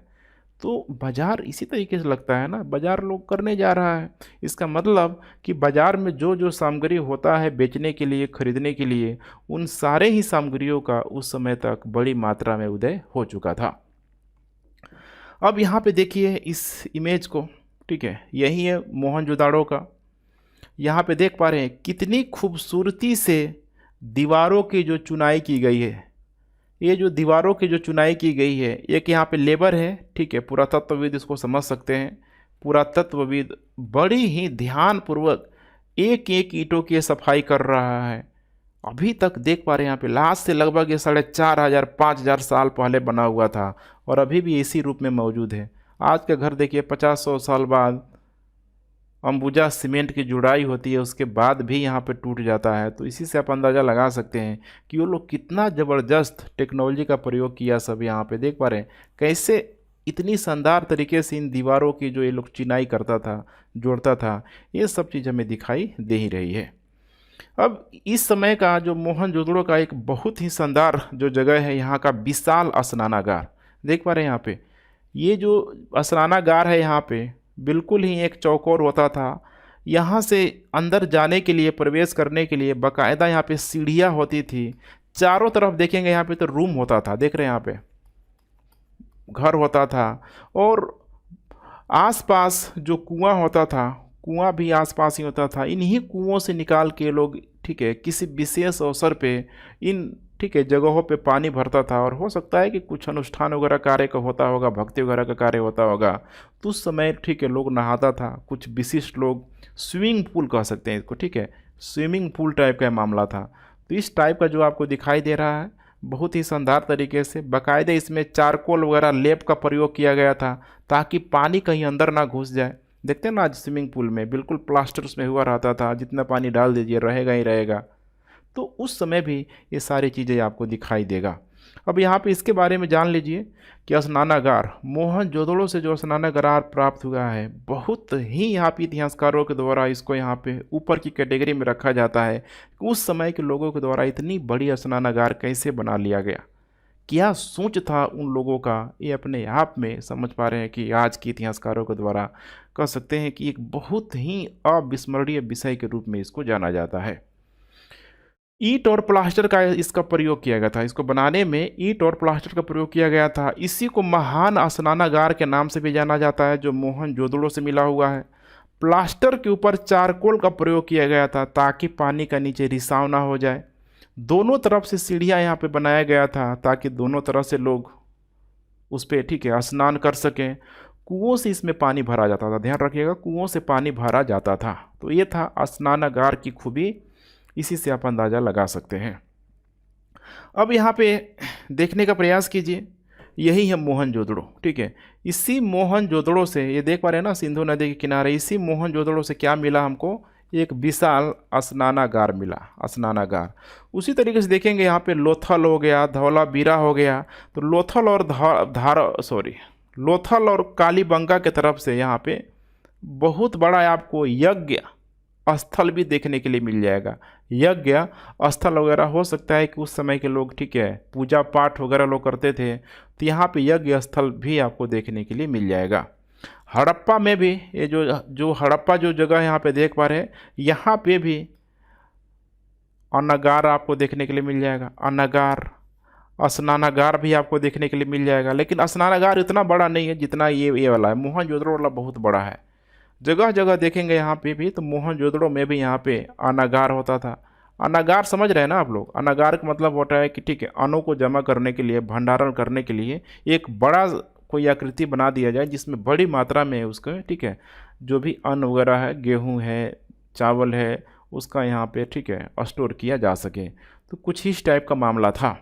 तो बाजार इसी तरीके से लगता है ना, बाजार लोग करने जा रहा है। इसका मतलब कि बाजार में जो जो सामग्री होता है बेचने के लिए, खरीदने के लिए, उन सारे ही सामग्रियों का उस समय तक बड़ी मात्रा में उदय हो चुका था। अब यहाँ पे देखिए इस इमेज को, ठीक है, यही है मोहनजोदाड़ो का। यहाँ पे देख पा रहे हैं कितनी खूबसूरती से दीवारों की जो चुनाई की गई है, ये जो दीवारों की जो चुनाई की गई है, एक यहाँ पे लेबर है, ठीक है, पुरातत्वविद इसको समझ सकते हैं, पुरातत्वविद बड़ी ही ध्यानपूर्वक एक एक ईंटों की सफाई कर रहा है। अभी तक देख पा रहे हैं यहाँ पे लास्ट से लगभग ये 4500 5000 साल पहले बना हुआ था और अभी भी इसी रूप में मौजूद है। आज का घर देखिए 50-100 साल बाद अंबुजा सीमेंट की जुड़ाई होती है, उसके बाद भी यहाँ पे टूट जाता है। तो इसी से आप अंदाज़ा लगा सकते हैं कि वो लोग कितना ज़बरदस्त टेक्नोलॉजी का प्रयोग किया। सब यहाँ पे देख पा रहे हैं कैसे इतनी शानदार तरीके से इन दीवारों की जो ये लोग चिनाई करता था, जोड़ता था, ये सब चीज़ हमें दिखाई दे ही रही है। अब इस समय का जो मोहनजोदड़ो का एक बहुत ही शानदार जो जगह है, यहाँ का विशाल स्नानागार देख पा रहे हैं यहाँ पे। ये जो स्नानागार है यहाँ पे बिल्कुल ही एक चौकोर होता था। यहाँ से अंदर जाने के लिए, प्रवेश करने के लिए बाकायदा यहाँ पे सीढ़ियाँ होती थी। चारों तरफ देखेंगे यहाँ पे तो रूम होता था, देख रहे हैं यहाँ पे घर होता था। और आसपास जो कुआं होता था, कुआं भी आसपास ही होता था। इन्हीं कुओं से निकाल के लोग, ठीक है, किसी विशेष अवसर पे इन, ठीक है, जगहों पे पानी भरता था। और हो सकता है कि कुछ अनुष्ठान वगैरह कार्य का होता होगा, भक्ति वगैरह का कार्य होता होगा, तो उस समय, ठीक है, लोग नहाता था। कुछ विशिष्ट लोग स्विमिंग पूल कह सकते हैं इसको, ठीक है, स्विमिंग पूल टाइप का मामला था। तो इस टाइप का जो आपको दिखाई दे रहा है, बहुत ही शानदार तरीके से बाकायदे इसमें चारकोल वगैरह लेप का प्रयोग किया गया था ताकि पानी कहीं अंदर ना घुस जाए। देखते हैं ना आज स्विमिंग पूल में बिल्कुल प्लास्टर उसमें हुआ रहता था, जितना पानी डाल दीजिए रहेगा ही रहेगा। तो उस समय भी ये सारी चीज़ें आपको दिखाई देगा। अब यहाँ पे इसके बारे में जान लीजिए कि स्नानागार, मोहनजोदड़ो से जो स्नानागार प्राप्त हुआ है, बहुत ही यहाँ पे इतिहासकारों के द्वारा इसको यहाँ पे ऊपर की कैटेगरी में रखा जाता है कि उस समय के लोगों के द्वारा इतनी बड़ी स्नानागार कैसे बना लिया गया, क्या सोच था उन लोगों का, ये अपने आप में समझ पा रहे हैं कि आज के इतिहासकारों के द्वारा कह सकते हैं कि एक बहुत ही अविस्मरणीय विषय के रूप में इसको जाना जाता है। ईंट और प्लास्टर का इसका प्रयोग किया गया था, इसको बनाने में ईंट और प्लास्टर का प्रयोग किया गया था। इसी को महान स्नानागार के नाम से भी जाना जाता है, जो मोहनजोदड़ो से मिला हुआ है। प्लास्टर के ऊपर चारकोल का प्रयोग किया गया था ताकि पानी का नीचे रिसाव ना हो जाए। दोनों तरफ से सीढ़ियाँ यहाँ पे बनाया गया था ताकि दोनों तरफ से लोग उस पर, ठीक है, स्नान कर सकें। कुओं से इसमें पानी भरा जाता था, ध्यान रखिएगा, कुओं से पानी भरा जाता था। तो ये था स्नानागार की खूबी, इसी से आप अंदाज़ा लगा सकते हैं। अब यहाँ पे देखने का प्रयास कीजिए, यही है मोहनजोदड़ो, ठीक है। इसी मोहनजोदड़ो से, ये देख पा रहे हैं ना सिंधु नदी के किनारे, इसी मोहनजोदड़ो से क्या मिला हमको, एक विशाल स्नानागार मिला, स्नानागार। उसी तरीके से देखेंगे यहाँ पे लोथल हो गया, धौलावीरा हो गया। तो लोथल और लोथल और कालीबंगा के तरफ से यहाँ पे बहुत बड़ा आपको यज्ञ स्थल भी देखने के लिए मिल जाएगा। यज्ञ स्थल वगैरह हो सकता है कि उस समय के लोग, ठीक है, पूजा पाठ वगैरह लोग करते थे, तो यहाँ पे यज्ञ स्थल भी आपको देखने के लिए मिल जाएगा। हड़प्पा में भी, ये जो हड़प्पा जो जगह यहाँ पे देख पा रहे हैं, यहाँ पे भी अन्नगार आपको देखने के लिए मिल जाएगा। अन्नगार, स्नानागार भी आपको देखने के लिए मिल जाएगा। लेकिन स्नानागार इतना बड़ा नहीं है जितना ये वाला है, मोहनजोदड़ो वाला बहुत बड़ा है। जगह जगह देखेंगे यहाँ पे भी, तो मोहनजोदड़ो में भी यहाँ पे अन्नागार होता था। अन्नागार समझ रहे हैं ना आप लोग, अन्नागार का मतलब होता है कि, ठीक है, अन्नों को जमा करने के लिए, भंडारण करने के लिए एक बड़ा कोई आकृति बना दिया जाए जिसमें बड़ी मात्रा में उसका, ठीक है, जो भी अन्न वगैरह है, गेहूँ है, चावल है, उसका यहाँ पे, ठीक है, स्टोर किया जा सके। तो कुछ इस टाइप का मामला था।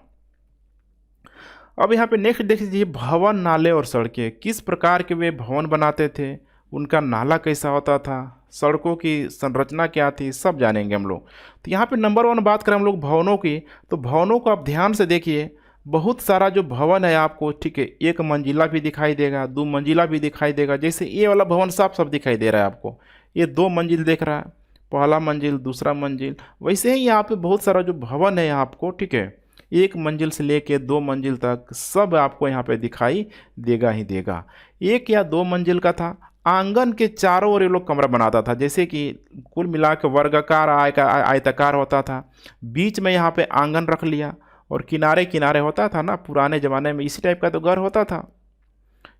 अब यहाँ पे नेक्स्ट देख लीजिए, भवन, नाले और सड़कें। किस प्रकार के वे भवन बनाते थे, उनका नाला कैसा होता था, सड़कों की संरचना क्या थी, सब जानेंगे हम लोग। तो यहाँ पे नंबर 1 बात करें हम लोग भवनों की, तो भवनों को आप ध्यान से देखिए। बहुत सारा जो भवन है आपको, ठीक है, 1 मंजिला भी दिखाई देगा, 2 मंजिला भी दिखाई देगा। जैसे ये वाला भवन साफ सब दिखाई दे रहा है आपको, ये 2 मंजिल देख रहा है, पहला मंजिल, दूसरा मंजिल। वैसे ही यहाँ पे बहुत सारा जो भवन है आपको, ठीक है, 1 मंजिल से लेके 2 मंजिल तक सब आपको यहाँ पे दिखाई देगा ही देगा। 1 या 2 मंजिल का था। आंगन के चारों ओर ये लोग कमरा बनाता था, जैसे कि कुल मिला के वर्गाकार आयताकार होता था। बीच में यहाँ पे आंगन रख लिया, और किनारे किनारे होता था ना पुराने ज़माने में, इसी टाइप का तो घर होता था।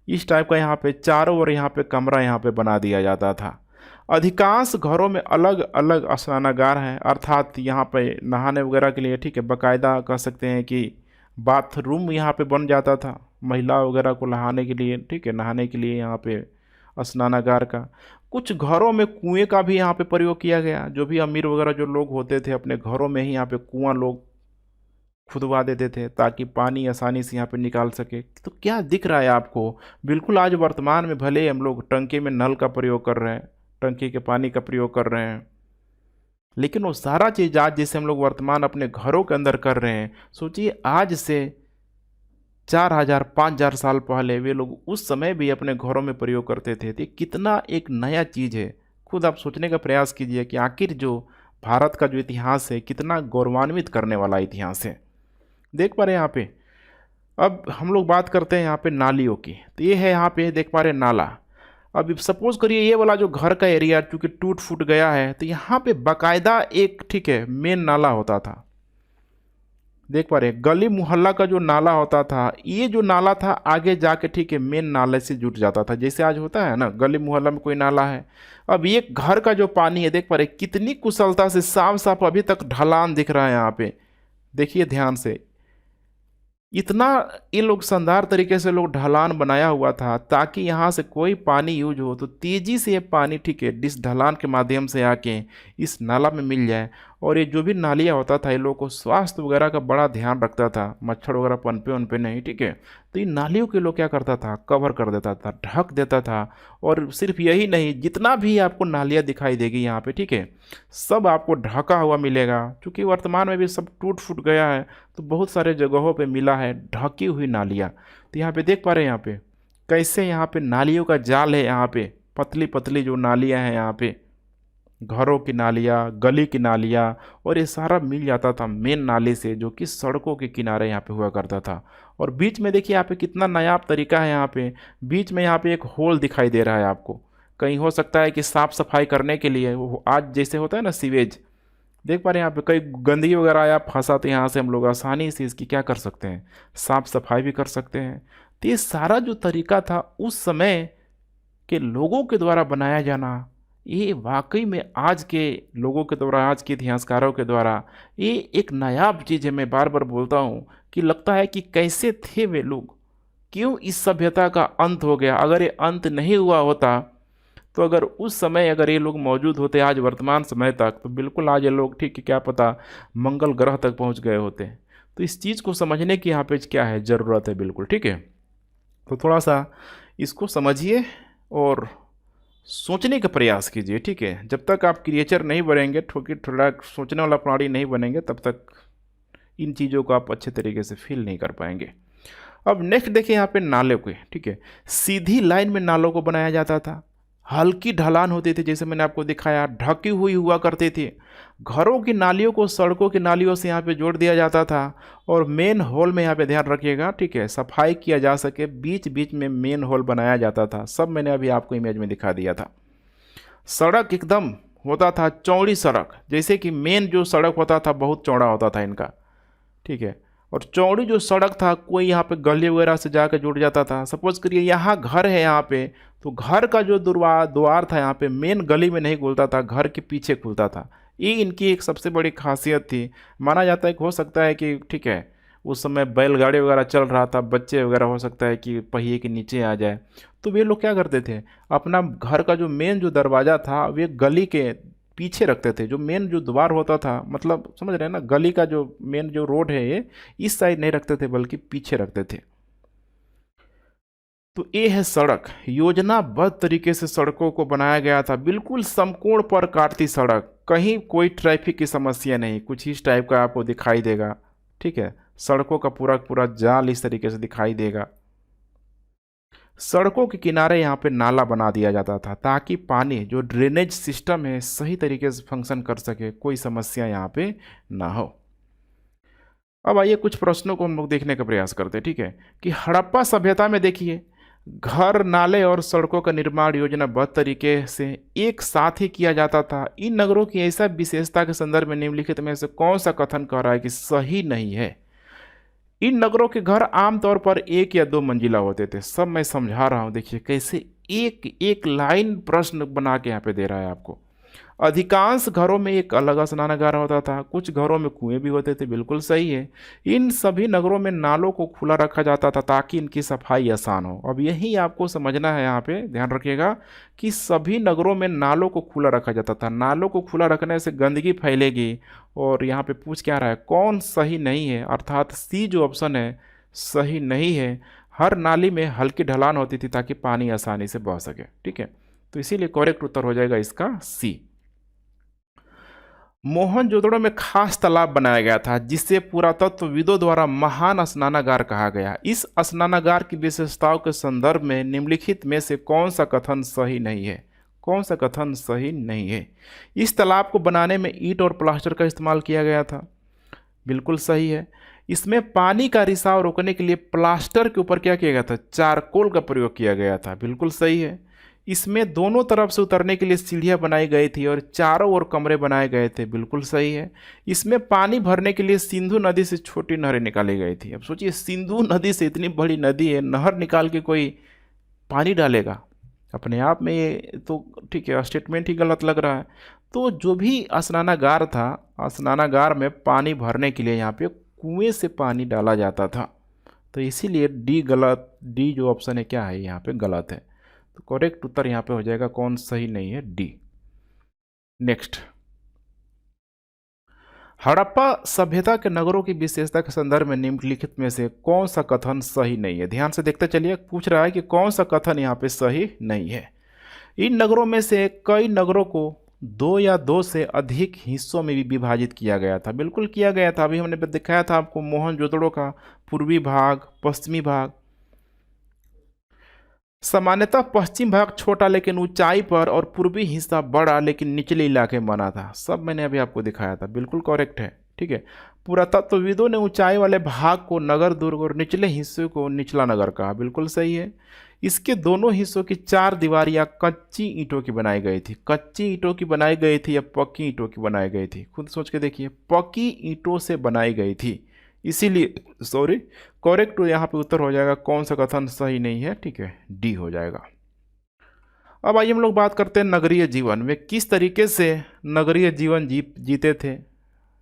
इस टाइप का यहाँ पे चारों ओर यहाँ पे कमरा यहाँ पे बना दिया जाता था। अधिकांश घरों में अलग अलग स्नानागार हैं, अर्थात यहाँ पे नहाने वगैरह के लिए, ठीक है, बाकायदा कह सकते हैं कि बाथरूम यहाँ पे बन जाता था महिला वगैरह को नहाने के लिए, ठीक है, नहाने के लिए यहाँ पे स्नानागार का। कुछ घरों में कुएं का भी यहाँ पे प्रयोग किया गया। जो भी अमीर वगैरह जो लोग होते थे, अपने घरों में ही यहाँ पे कुआं लोग खुदवा देते थे ताकि पानी आसानी से यहाँ पे निकाल सके। तो क्या दिख रहा है आपको, बिल्कुल आज वर्तमान में भले हम लोग टंकी में नल का प्रयोग कर रहे हैं, टंकी के पानी का प्रयोग कर रहे हैं, लेकिन वो सारा चीज़ आज जैसे हम लोग वर्तमान अपने घरों के अंदर कर रहे हैं, सोचिए आज से 4000 5000 साल पहले वे लोग उस समय भी अपने घरों में प्रयोग करते थे। तो कितना एक नया चीज़ है, खुद आप सोचने का प्रयास कीजिए कि आखिर जो भारत का जो इतिहास है कितना गौरवान्वित करने वाला इतिहास है। देख पा रहे हैं यहाँ पे। अब हम लोग बात करते हैं यहाँ पे नालियों की। तो ये है यहाँ पे देख पा रहे हैं नाला। अब सपोज करिए ये वाला जो घर का एरिया चूंकि टूट फूट गया है, तो यहाँ पे बाकायदा एक ठीक है मेन नाला होता था। देख पा रहे हैं गली मोहल्ला का जो नाला होता था, ये जो नाला था आगे जाके ठीक है मेन नाले से जुट जाता था। जैसे आज होता है ना गली मोहल्ला में कोई नाला है। अब ये घर का जो पानी है देख पा रहे कितनी कुशलता से साफ साफ अभी तक ढलान दिख रहा है यहाँ पे। देखिए ध्यान से, इतना ये लोग शानदार तरीके से लोग ढलान बनाया हुआ था ताकि यहाँ से कोई पानी यूज हो तो तेज़ी से ये पानी ठीक है इस ढलान के माध्यम से आके इस नाला में मिल जाए। और ये जो भी नालिया होता था ये लोगों को स्वास्थ्य वगैरह का बड़ा ध्यान रखता था, मच्छर वगैरह पनपे उनपे नहीं, ठीक है। तो इन नालियों के लोग क्या करता था, कवर कर देता था, ढक देता था। और सिर्फ यही नहीं, जितना भी आपको नालियाँ दिखाई देगी यहाँ पे ठीक है सब आपको ढका हुआ मिलेगा। क्योंकि वर्तमान में भी सब टूट फूट गया है तो बहुत सारे जगहों पे मिला है ढकी हुई नालियाँ। तो यहाँ पे देख पा रहे हैं यहाँ पे कैसे यहाँ पे नालियों का जाल है। यहाँ पे पतली पतली जो नालियाँ हैं यहाँ पे, घरों की नालियाँ, गली की नालियाँ, और ये सारा मिल जाता था मेन नाले से जो कि सड़कों के किनारे यहाँ पे हुआ करता था। और बीच में देखिए यहाँ पे कितना नायाब तरीका है। यहाँ पे बीच में यहाँ पे एक होल दिखाई दे रहा है आपको। कहीं हो सकता है कि साफ़ सफाई करने के लिए, वो आज जैसे होता है ना सीवेज, देख पा रहे हैं यहाँ पे कई गंदगी वगैरह आया फंसा, तो यहाँ से हम लोग आसानी से इसकी क्या कर सकते हैं, साफ सफाई भी कर सकते हैं। तो ये सारा जो तरीका था उस समय के लोगों के द्वारा बनाया जाना, ये वाकई में आज के लोगों के द्वारा, आज के इतिहासकारों के द्वारा ये एक नायाब चीज़ है। मैं बार बार बोलता हूँ कि लगता है कि कैसे थे वे लोग, क्यों इस सभ्यता का अंत हो गया। अगर ये अंत नहीं हुआ होता तो अगर उस समय अगर ये लोग मौजूद होते आज वर्तमान समय तक, तो बिल्कुल आज ये लोग ठीक है क्या पता मंगल ग्रह तक पहुंच गए होते। तो इस चीज़ को समझने की यहाँ पे क्या है ज़रूरत है, बिल्कुल ठीक है। तो थोड़ा सा इसको समझिए और सोचने का प्रयास कीजिए, ठीक है। जब तक आप क्रिएचर नहीं बनेंगे, थोड़ा सोचने वाला प्राणी नहीं बनेंगे, तब तक इन चीज़ों को आप अच्छे तरीके से फील नहीं कर पाएंगे। अब नेक्स्ट देखिए यहाँ पे नाले के, ठीक है, सीधी लाइन में नालों को बनाया जाता था। हल्की ढलान होती थी, जैसे मैंने आपको दिखाया, ढकी हुई हुआ करती थी। घरों की नालियों को सड़कों की नालियों से यहाँ पे जोड़ दिया जाता था। और मेन होल में यहाँ पे ध्यान रखिएगा, ठीक है, सफाई किया जा सके, बीच बीच में मेन होल बनाया जाता था। सब मैंने अभी आपको इमेज में दिखा दिया था। सड़क एकदम होता था चौड़ी सड़क, जैसे कि मेन जो सड़क होता था बहुत चौड़ा होता था इनका, ठीक है। और चौड़ी जो सड़क था कोई यहाँ पे गली वगैरह से जाकर जुड़ जाता था। सपोज करिए यहाँ घर है यहाँ पे, तो घर का जो द्वार था यहाँ पे मेन गली में नहीं खुलता था, घर के पीछे खुलता था। ये इनकी एक सबसे बड़ी खासियत थी। माना जाता है कि हो सकता है कि ठीक है उस समय बैलगाड़ी वगैरह चल रहा था, बच्चे वगैरह हो सकता है कि पहिए के नीचे आ जाए, तो वे लोग क्या करते थे, अपना घर का जो मेन जो दरवाज़ा था वे गली के पीछे रखते थे। जो मेन जो द्वार होता था, मतलब समझ रहे हैं ना, गली का जो मेन जो रोड है ये इस साइड नहीं रखते थे बल्कि पीछे रखते थे। तो ये है सड़क, योजनाबद्ध तरीके से सड़कों को बनाया गया था, बिल्कुल समकोण पर काटती सड़क, कहीं कोई ट्रैफिक की समस्या नहीं, कुछ इस टाइप का आपको दिखाई देगा, ठीक है। सड़कों का पूरा पूरा जाल इस तरीके से दिखाई देगा। सड़कों के किनारे यहाँ पे नाला बना दिया जाता था ताकि पानी जो ड्रेनेज सिस्टम है सही तरीके से फंक्शन कर सके, कोई समस्या यहाँ पे ना हो। अब आइए कुछ प्रश्नों को हम लोग देखने का प्रयास करते हैं, ठीक है, कि हड़प्पा सभ्यता में देखिए घर, नाले और सड़कों का निर्माण योजनाबद्ध तरीके से एक साथ ही किया जाता था। इन नगरों की ऐसा विशेषता के संदर्भ में निम्नलिखित में से कौन सा कथन कर रहा है कि सही नहीं है। इन नगरों के घर आमतौर पर 1 या 2 मंजिला होते थे। सब मैं समझा रहा हूँ, देखिए कैसे एक एक लाइन प्रश्न बना के यहाँ पे दे रहा है आपको। अधिकांश घरों में एक अलग स्नानागार होता था, कुछ घरों में कुएं भी होते थे, बिल्कुल सही है। इन सभी नगरों में नालों को खुला रखा जाता था ताकि इनकी सफाई आसान हो। अब यही आपको समझना है, यहाँ पे ध्यान रखिएगा कि सभी नगरों में नालों को खुला रखा जाता था। नालों को खुला रखने से गंदगी फैलेगी। और यहाँ पे पूछ क्या रहा है, कौन सही नहीं है, अर्थात सी जो ऑप्शन है सही नहीं है। हर नाली में हल्की ढलान होती थी ताकि पानी आसानी से बह सके, ठीक है। तो इसीलिए करेक्ट उत्तर हो जाएगा इसका सी। मोहनजोदड़ो में खास तालाब बनाया गया था जिसे पुरातत्वविदों द्वारा महान स्नानागार कहा गया। इस स्नानागार की विशेषताओं के संदर्भ में निम्नलिखित में से कौन सा कथन सही नहीं है? कौन सा कथन सही नहीं है? इस तालाब को बनाने में ईंट और प्लास्टर का इस्तेमाल किया गया था, बिल्कुल सही है। इसमें पानी का रिसाव रोकने के लिए प्लास्टर के ऊपर क्या किया गया था? चारकोल का प्रयोग किया गया था, बिल्कुल सही है। इसमें दोनों तरफ से उतरने के लिए सीढ़ियां बनाई गई थी और चारों ओर कमरे बनाए गए थे, बिल्कुल सही है। इसमें पानी भरने के लिए सिंधु नदी से छोटी नहरें निकाली गई थी। अब सोचिए, सिंधु नदी से इतनी बड़ी नदी है, नहर निकाल के कोई पानी डालेगा? अपने आप में ये तो ठीक है, स्टेटमेंट ही गलत लग रहा है। तो जो भी स्नानागार था, स्नानागार में पानी भरने के लिए यहाँ पे कुएं से पानी डाला जाता था। तो इसीलिए डी गलत, डी जो ऑप्शन है क्या है यहाँ पे गलत है। तो करेक्ट उत्तर यहाँ पे हो जाएगा कौन सही नहीं है? डी। नेक्स्ट, हड़प्पा सभ्यता के नगरों की विशेषता के संदर्भ में निम्नलिखित में से कौन सा कथन सही नहीं है? ध्यान से देखते चलिए, पूछ रहा है कि कौन सा कथन यहाँ पे सही नहीं है। इन नगरों में से कई नगरों को दो या दो से अधिक हिस्सों में भी विभाजित किया गया था, बिल्कुल किया गया था। अभी हमने दिखाया था आपको मोहनजोदड़ो का पूर्वी भाग, पश्चिमी भाग। सामान्यतः पश्चिम भाग छोटा लेकिन ऊंचाई पर और पूर्वी हिस्सा बड़ा लेकिन निचले इलाके में बना था। सब मैंने अभी आपको दिखाया था, बिल्कुल करेक्ट है, ठीक है। पुरातत्वविदों ने ऊंचाई वाले भाग को नगर दुर्ग और निचले हिस्से को निचला नगर कहा, बिल्कुल सही है। इसके दोनों हिस्सों की चार दीवारियां कच्ची ईंटों की बनाई गई थी। कच्ची ईंटों की बनाई गई थी या पक्की ईंटों की बनाई गई थी? खुद सोच के देखिए, पक्की ईंटों से बनाई गई थी, इसीलिए सॉरी, करेक्ट यहाँ पे उत्तर हो जाएगा कौन सा कथन सही नहीं है? ठीक है, डी हो जाएगा। अब आइए हम लोग बात करते हैं नगरीय जीवन में किस तरीके से नगरीय जीवन जीते थे।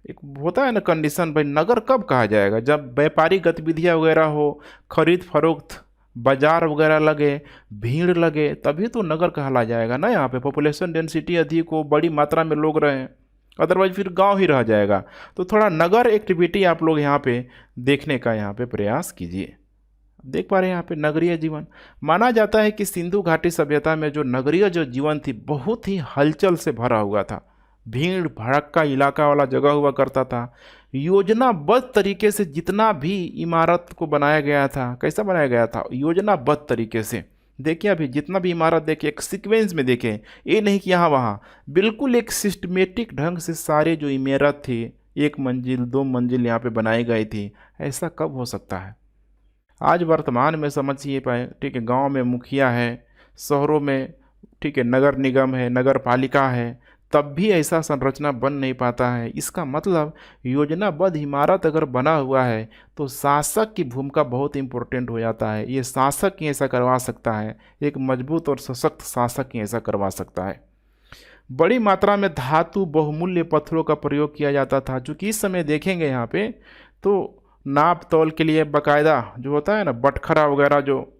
एक होता है ना कंडीशन, भाई नगर कब कहा जाएगा? जब व्यापारिक गतिविधियां वगैरह हो, खरीद फरोख्त, बाजार वगैरह लगे, भीड़ लगे, तभी तो नगर कहला जाएगा ना। यहाँ पे पॉपुलेशन डेंसिटी अधिक हो, बड़ी मात्रा में लोग रहें, अदरवाइज फिर गांव ही रह जाएगा। तो थोड़ा नगर एक्टिविटी आप लोग यहाँ पे देखने का यहाँ पे प्रयास कीजिए। देख पा रहे हैं यहाँ पे नगरीय जीवन। माना जाता है कि सिंधु घाटी सभ्यता में जो नगरीय जो जीवन थी बहुत ही हलचल से भरा हुआ था। भीड़ भड़क्का इलाका वाला जगह हुआ करता था। योजनाबद्ध तरीके से जितना भी इमारत को बनाया गया था, कैसा बनाया गया था? योजनाबद्ध तरीके से। देखिए अभी जितना भी इमारत देखिए एक सीक्वेंस में देखें, ये नहीं कि यहाँ वहाँ, बिल्कुल एक सिस्टमेटिक ढंग से सारे जो इमारत थी, एक मंजिल दो मंजिल यहाँ पे बनाई गई थी। ऐसा कब हो सकता है? आज वर्तमान में समझिए पाए, ठीक है, गांव में मुखिया है, शहरों में ठीक है नगर निगम है, नगर पालिका है, तब भी ऐसा संरचना बन नहीं पाता है। इसका मतलब योजनाबद्ध इमारत अगर बना हुआ है तो शासक की भूमिका बहुत इंपॉर्टेंट हो जाता है। ये शासक ही ऐसा करवा सकता है, एक मजबूत और सशक्त शासक ही ऐसा करवा सकता है। बड़ी मात्रा में धातु बहुमूल्य पत्थरों का प्रयोग किया जाता था, चूँकि इस समय देखेंगे यहाँ पे तो नाप तौल के लिए बाकायदा जो होता है ना बटखरा वगैरह, जो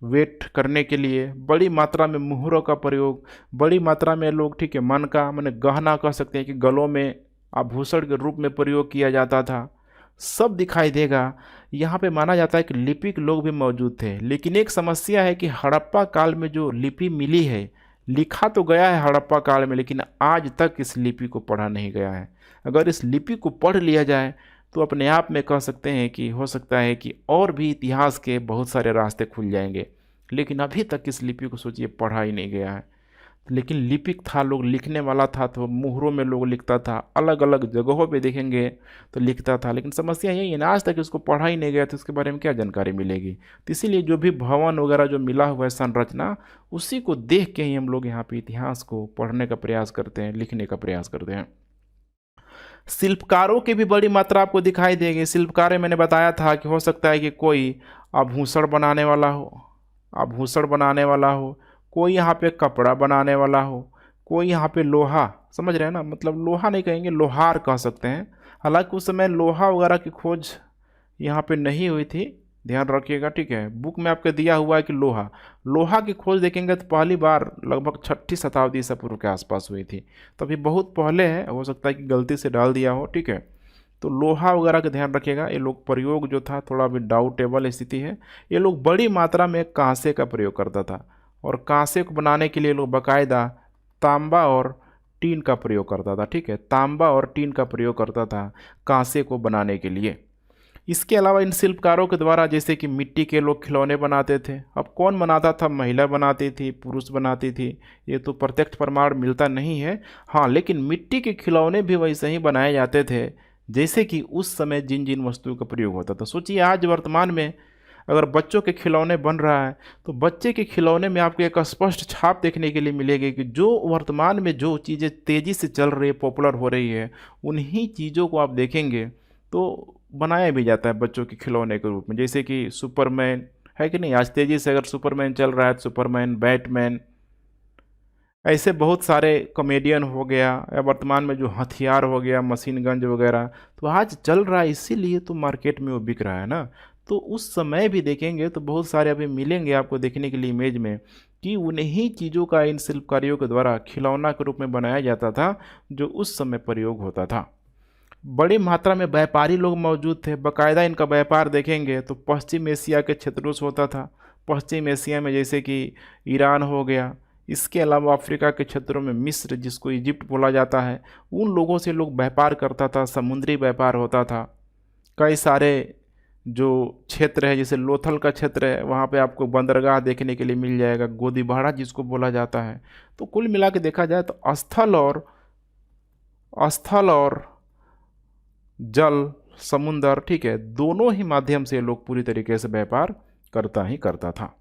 वेट करने के लिए बड़ी मात्रा में मुहरों का प्रयोग, बड़ी मात्रा में लोग ठीक है मन का मैंने गहना कह सकते हैं कि गलों में आभूषण के रूप में प्रयोग किया जाता था, सब दिखाई देगा। यहाँ पे माना जाता है कि लिपिक लोग भी मौजूद थे। लेकिन एक समस्या है कि हड़प्पा काल में जो लिपि मिली है, लिखा तो गया है हड़प्पा काल में, लेकिन आज तक इस लिपि को पढ़ा नहीं गया है। अगर इस लिपि को पढ़ लिया जाए तो अपने आप में कह सकते हैं कि हो सकता है कि और भी इतिहास के बहुत सारे रास्ते खुल जाएंगे। लेकिन अभी तक इस लिपि को सोचिए पढ़ा ही नहीं गया है। लेकिन लिपिक था, लोग लिखने वाला था, तो मुहरों में लोग लिखता था, अलग अलग जगहों पे देखेंगे तो लिखता था। लेकिन समस्या यही है ना, आज तक इसको पढ़ा ही नहीं गया तो इसके बारे में क्या जानकारी मिलेगी। तो इसीलिए जो भी भवन वगैरह जो मिला हुआ है संरचना, उसी को देख के ही हम लोग यहाँ पे इतिहास को पढ़ने का प्रयास करते हैं, लिखने का प्रयास करते हैं। शिल्पकारों की भी बड़ी मात्रा आपको दिखाई देगी। शिल्पकार मैंने बताया था कि हो सकता है कि कोई आभूषण बनाने वाला हो, आभूषण बनाने वाला हो, कोई यहाँ पे कपड़ा बनाने वाला हो, कोई यहाँ पे लोहा, समझ रहे हैं ना, मतलब लोहा नहीं कहेंगे, लोहार कह सकते हैं। हालांकि उस समय लोहा वगैरह की खोज यहाँ पे नहीं हुई थी, ध्यान रखिएगा, ठीक है। बुक में आपके दिया हुआ है कि लोहा, लोहा की खोज देखेंगे तो पहली बार लगभग 6ठी शताब्दी ईसा पूर्व के आसपास हुई थी। तो अभी बहुत पहले है, हो सकता है कि गलती से डाल दिया हो, ठीक है। तो लोहा वगैरह का ध्यान रखिएगा। ये लोग प्रयोग जो था थोड़ा भी डाउटेबल स्थिति है। ये लोग बड़ी मात्रा में कांसे का प्रयोग करता था, और कांसे को बनाने के लिए लोग बाकायदा तांबा और टीन का प्रयोग करता था, ठीक है, तांबा और टीन का प्रयोग करता था कांसे को बनाने के लिए। इसके अलावा इन शिल्पकारों के द्वारा जैसे कि मिट्टी के लोग खिलौने बनाते थे। अब कौन बनाता था? महिला बनाती थी, पुरुष बनाती थी, ये तो प्रत्यक्ष प्रमाण मिलता नहीं है। हाँ, लेकिन मिट्टी के खिलौने भी वैसे ही बनाए जाते थे जैसे कि उस समय जिन जिन वस्तुओं का प्रयोग होता था। सोचिए आज वर्तमान में अगर बच्चों के खिलौने बन रहा है तो बच्चे के खिलौने में आपको एक स्पष्ट छाप देखने के लिए मिलेगी कि जो वर्तमान में जो चीज़ें तेज़ी से चल रही है, पॉपुलर हो रही है, उन्हीं चीज़ों को आप देखेंगे तो बनाया भी जाता है बच्चों के खिलौने के रूप में। जैसे कि सुपरमैन है कि नहीं, आज तेज़ी से अगर सुपरमैन चल रहा है तो सुपरमैन, बैटमैन, ऐसे बहुत सारे कॉमेडियन हो गया, या वर्तमान में जो हथियार हो गया, मशीन गन वगैरह, तो आज चल रहा है, इसीलिए तो मार्केट में वो बिक रहा है ना। तो उस समय भी देखेंगे तो बहुत सारे अभी मिलेंगे आपको देखने के लिए इमेज में कि उन्हीं चीज़ों का इन शिल्पकारियों के द्वारा खिलौना के रूप में बनाया जाता था जो उस समय प्रयोग होता था। बड़ी मात्रा में व्यापारी लोग मौजूद थे, बाकायदा इनका व्यापार देखेंगे तो पश्चिम एशिया के क्षेत्रों से होता था। पश्चिम एशिया में जैसे कि ईरान हो गया, इसके अलावा अफ्रीका के क्षेत्रों में मिस्र, जिसको इजिप्ट बोला जाता है, उन लोगों से लोग व्यापार करता था, समुद्री व्यापार होता था। कई सारे जो क्षेत्र है, जैसे लोथल का क्षेत्र है, वहाँ पे आपको बंदरगाह देखने के लिए मिल जाएगा, गोदीबाड़ा जिसको बोला जाता है। तो कुल मिला के देखा जाए तो स्थल और जल, समुंदर, ठीक है, दोनों ही माध्यम से लोग पूरी तरीके से व्यापार करता ही करता था।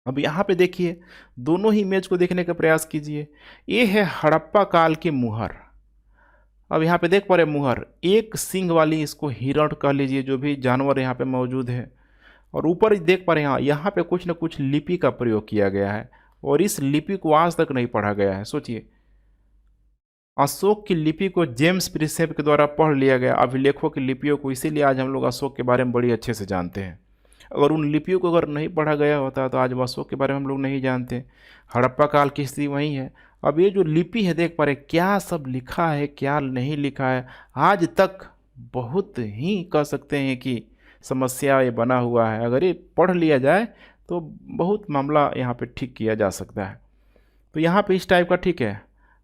अब यहाँ पे देखिए, दोनों ही इमेज को देखने का प्रयास कीजिए। ये है हड़प्पा काल की मुहर। अब यहाँ पे देख पा रहे मुहर, एक सींग वाली, इसको हिरण कह लीजिए, जो भी जानवर यहाँ पे मौजूद है। और ऊपर देख पा रहे हैं यहाँ पे कुछ न कुछ लिपि का प्रयोग किया गया है, और इस लिपि को आज तक नहीं पढ़ा गया है। सोचिए, अशोक की लिपि को जेम्स प्रिसेप के द्वारा पढ़ लिया गया, अभिलेखों की लिपियों को, इसीलिए आज हम लोग अशोक के बारे में बड़ी अच्छे से जानते हैं। अगर उन लिपियों को अगर नहीं पढ़ा गया होता तो आज अशोक के बारे में हम लोग नहीं जानते। हड़प्पा काल की स्थिति वही है। अब ये जो लिपि है देख पा रहे क्या सब लिखा है, क्या नहीं लिखा है, आज तक बहुत ही कह सकते हैं कि समस्या ये बना हुआ है। अगर ये पढ़ लिया जाए तो बहुत मामला यहाँ पे ठीक किया जा सकता है। तो यहाँ पे इस टाइप का, ठीक है,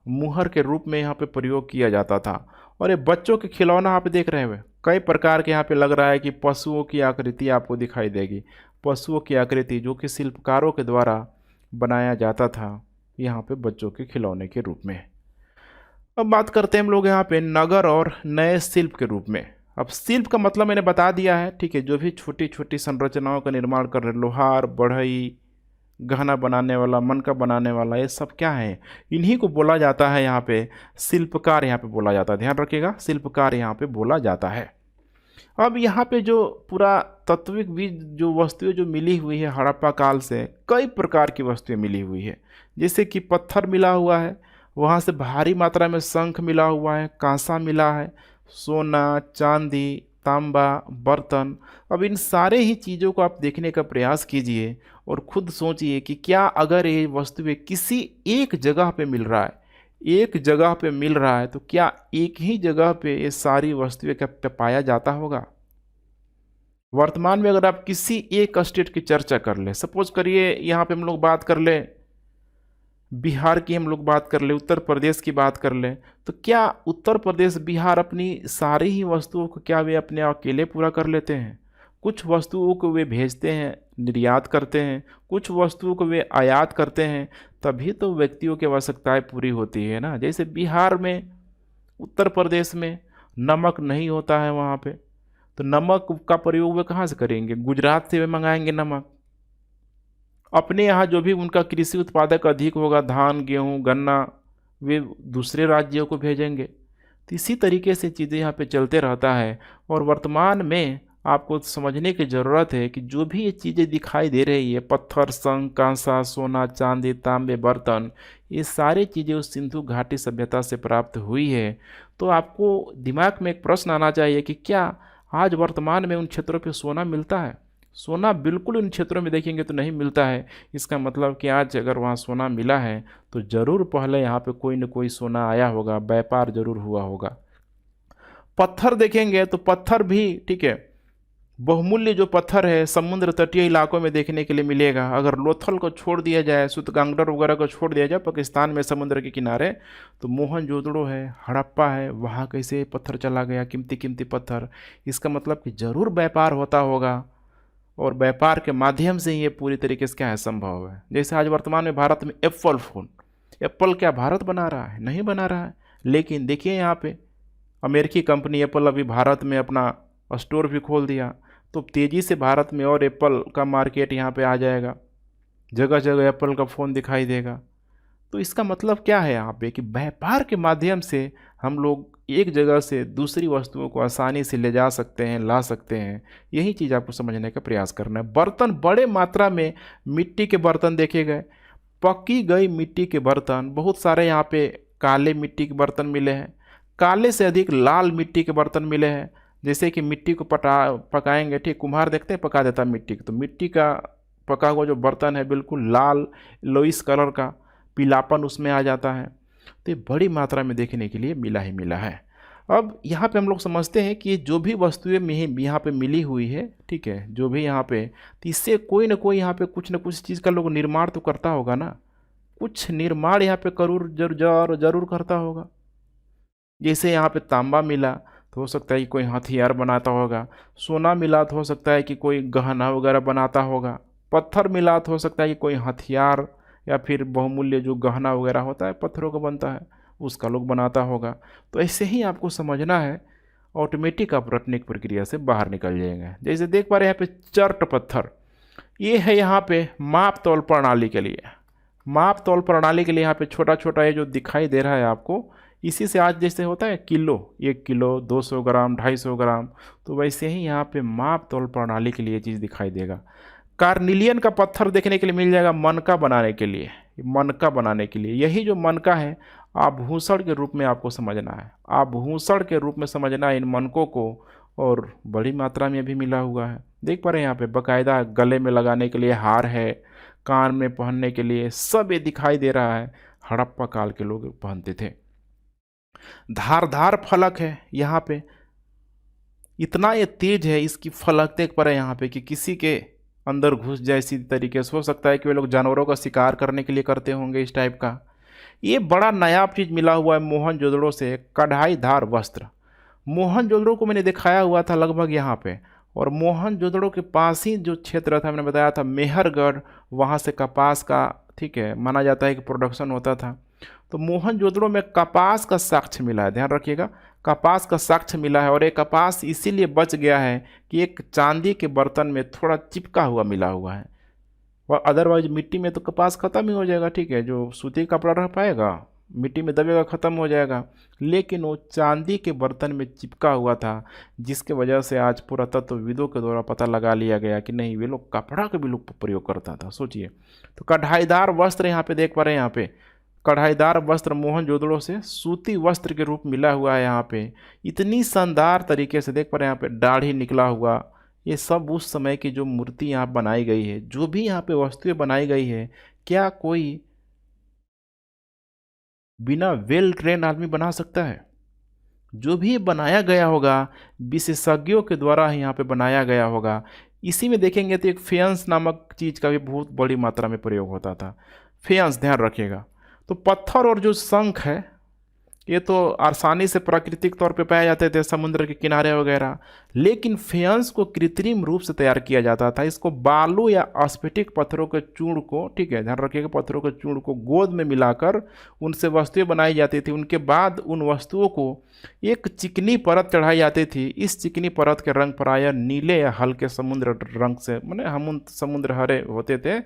मुहर के रूप में यहाँ पे प्रयोग किया जाता था। और ये बच्चों के खिलौना आप देख रहे हैं, कई प्रकार के यहाँ पे लग रहा है कि पशुओं की आकृति आपको दिखाई देगी, पशुओं की आकृति जो कि शिल्पकारों के द्वारा बनाया जाता था यहाँ पे बच्चों के खिलौने के रूप में। अब बात करते हैं हम लोग यहाँ पे नगर और नए शिल्प के रूप में। अब शिल्प का मतलब मैंने बता दिया है, ठीक है, जो भी छोटी छोटी संरचनाओं का निर्माण कर रहे, लोहार, बढ़ई, गहना बनाने वाला, मन का बनाने वाला, ये सब क्या है, इन्हीं को बोला जाता है यहाँ पे शिल्पकार, यहाँ पे बोला जाता है। ध्यान रखिएगा, शिल्पकार यहाँ पे बोला जाता है। अब यहाँ पे जो पूरा तत्विक भी जो वस्तुएं जो मिली हुई है हड़प्पा काल से, कई प्रकार की वस्तुएं मिली हुई है। जैसे कि पत्थर मिला हुआ है, वहाँ से भारी मात्रा में शंख मिला हुआ है, कांसा मिला है, सोना, चांदी, तांबा, बर्तन। अब इन सारे ही चीज़ों को आप देखने का प्रयास कीजिए और खुद सोचिए कि क्या अगर ये वस्तुएं किसी एक जगह पे मिल रहा है, एक जगह पे मिल रहा है, तो क्या एक ही जगह पे ये सारी वस्तुएं क्या पाया जाता होगा? वर्तमान में अगर आप किसी एक स्टेट की चर्चा कर ले, सपोज करिए यहाँ पे हम लोग बात कर ले बिहार की, हम लोग बात कर ले उत्तर प्रदेश की बात कर ले, तो क्या उत्तर प्रदेश, बिहार अपनी सारी ही वस्तुओं को क्या वे अपने अकेले पूरा कर लेते हैं? कुछ वस्तुओं को वे भेजते हैं, निर्यात करते हैं, कुछ वस्तुओं को वे आयात करते हैं, तभी तो व्यक्तियों की आवश्यकताएं पूरी होती है ना। जैसे बिहार में, उत्तर प्रदेश में नमक नहीं होता है वहाँ पे, तो नमक का प्रयोग वे कहाँ से करेंगे? गुजरात से वे मंगाएंगे नमक। अपने यहाँ जो भी उनका कृषि उत्पादक अधिक होगा, धान, गेहूँ, गन्ना, वे दूसरे राज्यों को भेजेंगे। तो इसी तरीके से चीज़ें यहाँ पे चलते रहता है। और वर्तमान में आपको समझने की ज़रूरत है कि जो भी ये चीज़ें दिखाई दे रही है, पत्थर, शंख, कांसा, सोना, चांदी, तांबे, बर्तन, ये सारी चीज़ें उस सिंधु घाटी सभ्यता से प्राप्त हुई है। तो आपको दिमाग में एक प्रश्न आना चाहिए कि क्या आज वर्तमान में उन क्षेत्रों पे सोना मिलता है? सोना बिल्कुल उन क्षेत्रों में देखेंगे तो नहीं मिलता है। इसका मतलब कि आज अगर वहाँ सोना मिला है तो ज़रूर पहले यहाँ पे कोई न कोई सोना आया होगा, व्यापार जरूर हुआ होगा। पत्थर देखेंगे तो पत्थर भी, ठीक है, बहुमूल्य जो पत्थर है समुद्र तटीय इलाकों में देखने के लिए मिलेगा। अगर लोथल को छोड़ दिया जाए, सूतगांगडर वगैरह को छोड़ दिया जाए पाकिस्तान में समुद्र के किनारे, तो मोहनजोदड़ो है, हड़प्पा है, वहाँ कैसे पत्थर चला गया, कीमती कीमती पत्थर। इसका मतलब कि जरूर व्यापार होता होगा, और व्यापार के माध्यम से ही ये पूरी तरीके से क्या है, संभव है। जैसे आज वर्तमान में भारत में एप्पल फ़ोन, एप्पल क्या भारत बना रहा है? नहीं बना रहा है। लेकिन देखिए यहाँ पे अमेरिकी कंपनी एप्पल अभी भारत में अपना स्टोर भी खोल दिया, तो तेज़ी से भारत में और एप्पल का मार्केट यहाँ पे आ जाएगा, जगह जगह एप्पल का फ़ोन दिखाई देगा। तो इसका मतलब क्या है यहाँ पे कि व्यापार के माध्यम से हम लोग एक जगह से दूसरी वस्तुओं को आसानी से ले जा सकते हैं, ला सकते हैं। यही चीज़ आपको समझने का प्रयास करना है। बर्तन बड़े मात्रा में मिट्टी के बर्तन देखे गए, पकी गई मिट्टी के बर्तन बहुत सारे यहाँ पे काले मिट्टी के बर्तन मिले हैं, काले से अधिक लाल मिट्टी के बर्तन मिले हैं। जैसे कि मिट्टी को पकाएंगे, ठीक, कुम्हार देखते हैं पका देता मिट्टी को, तो मिट्टी का पका हुआ जो बर्तन है बिल्कुल लाल लोइस कलर का पीलापन उसमें आ जाता है। तो ये बड़ी मात्रा में देखने के लिए मिला ही मिला है। अब यहाँ पे हम लोग समझते हैं कि जो भी वस्तुएं यहाँ पे मिली हुई है, ठीक है, जो भी यहाँ पे, तो इससे कोई ना कोई यहाँ पे कुछ ना कुछ चीज़ का लोग निर्माण तो करता होगा ना, कुछ निर्माण यहाँ पे जरूर करता होगा। जैसे यहाँ पे तांबा मिला तो हो सकता है कि कोई हथियार बनाता होगा, सोना मिला तो हो सकता है कि कोई गहना वगैरह बनाता होगा, पत्थर मिला तो हो सकता है कि कोई हथियार या फिर बहुमूल्य जो गहना वगैरह होता है पत्थरों का बनता है उसका लोग बनाता होगा। तो ऐसे ही आपको समझना है, ऑटोमेटिक आप रटने की प्रक्रिया से बाहर निकल जाएंगे। जैसे देख पा रहे हैं यहाँ पे चर्ट पत्थर, ये है यहाँ पे माप तौल प्रणाली के लिए। माप तौल प्रणाली के लिए यहाँ पे छोटा छोटा ये जो दिखाई दे रहा है आपको, इसी से आज जैसे होता है किलो, 1 किलो, 200 ग्राम, 250 ग्राम, तो वैसे ही यहाँ पे माप तौल प्रणाली के लिए चीज़ दिखाई देगा। कार्निलियन का पत्थर देखने के लिए मिल जाएगा मनका बनाने के लिए, मनका बनाने के लिए। यही जो मनका है आभूषण के रूप में आपको समझना है, आभूषण के रूप में समझना है इन मनकों को, और बड़ी मात्रा में भी मिला हुआ है। देख पा रहे हैं यहाँ पे बाकायदा गले में लगाने के लिए हार है, कान में पहनने के लिए, सब ये दिखाई दे रहा है। हड़प्पा काल के लोग पहनते थे। धारदार फलक है यहाँ पे, इतना ये तेज है इसकी फलक देख पा रहे हैं यहाँ पे कि किसी के अंदर घुस जाए। इसी तरीके से हो सकता है कि वे लोग जानवरों का शिकार करने के लिए करते होंगे इस टाइप का। ये बड़ा नायाब चीज़ मिला हुआ है मोहनजोदड़ो से, कढ़ाईदार वस्त्र। मोहनजोदड़ो को मैंने दिखाया हुआ था लगभग यहाँ पे, और मोहनजोदड़ो के पास ही जो क्षेत्र था मैंने बताया था मेहरगढ़, वहाँ से कपास का, ठीक है, माना जाता है कि प्रोडक्शन होता था। तो मोहनजोदड़ो में कपास का साक्ष्य मिला है, ध्यान रखिएगा, कपास का साक्ष्य मिला है। और ये कपास इसीलिए बच गया है कि एक चांदी के बर्तन में थोड़ा चिपका हुआ मिला हुआ है, और अदरवाइज मिट्टी में तो कपास खत्म ही हो जाएगा, ठीक है, जो सूती कपड़ा रह पाएगा, मिट्टी में दबेगा, ख़त्म हो जाएगा। लेकिन वो चांदी के बर्तन में चिपका हुआ था, जिसके वजह से आज पुरातत्वविदों के द्वारा पता लगा लिया गया कि नहीं, वे लोग कपड़ा का भी लोग प्रयोग करता था। सोचिए, तो कढ़ाईदार वस्त्र यहाँ पे देख पा रहे हैं, यहाँ पे कढ़ाईदार वस्त्र मोहनजोदड़ो से सूती वस्त्र के रूप मिला हुआ है। यहाँ पे इतनी शानदार तरीके से देख पा रहे हैं, यहाँ पे दाढ़ी निकला हुआ, ये सब उस समय की जो मूर्ति यहाँ बनाई गई है, जो भी यहाँ पे वस्तुएं बनाई गई है, क्या कोई बिना वेल ट्रेन आदमी बना सकता है? जो भी बनाया गया होगा विशेषज्ञों के द्वारा ही यहाँ पे बनाया गया होगा। इसी में देखेंगे तो एक फेयंस नामक चीज़ का भी बहुत बड़ी मात्रा में प्रयोग होता था। फेयंस, ध्यान रखिएगा। तो पत्थर और जो शंख है ये तो आसानी से प्राकृतिक तौर पे पाए जाते थे समुद्र के किनारे वगैरह, लेकिन फेयंस को कृत्रिम रूप से तैयार किया जाता था। इसको बालू या स्फटिक पत्थरों के चूर्ण को, ठीक है, ध्यान रखिएगा, पत्थरों के चूर्ण को गोद में मिलाकर उनसे वस्तुएं बनाई जाती थी। उनके बाद उन वस्तुओं को एक चिकनी परत चढ़ाई जाती थी। इस चिकनी परत के रंग प्रायः नीले या हल्के समुद्र रंग से, माने हम समुद्र हरे होते थे।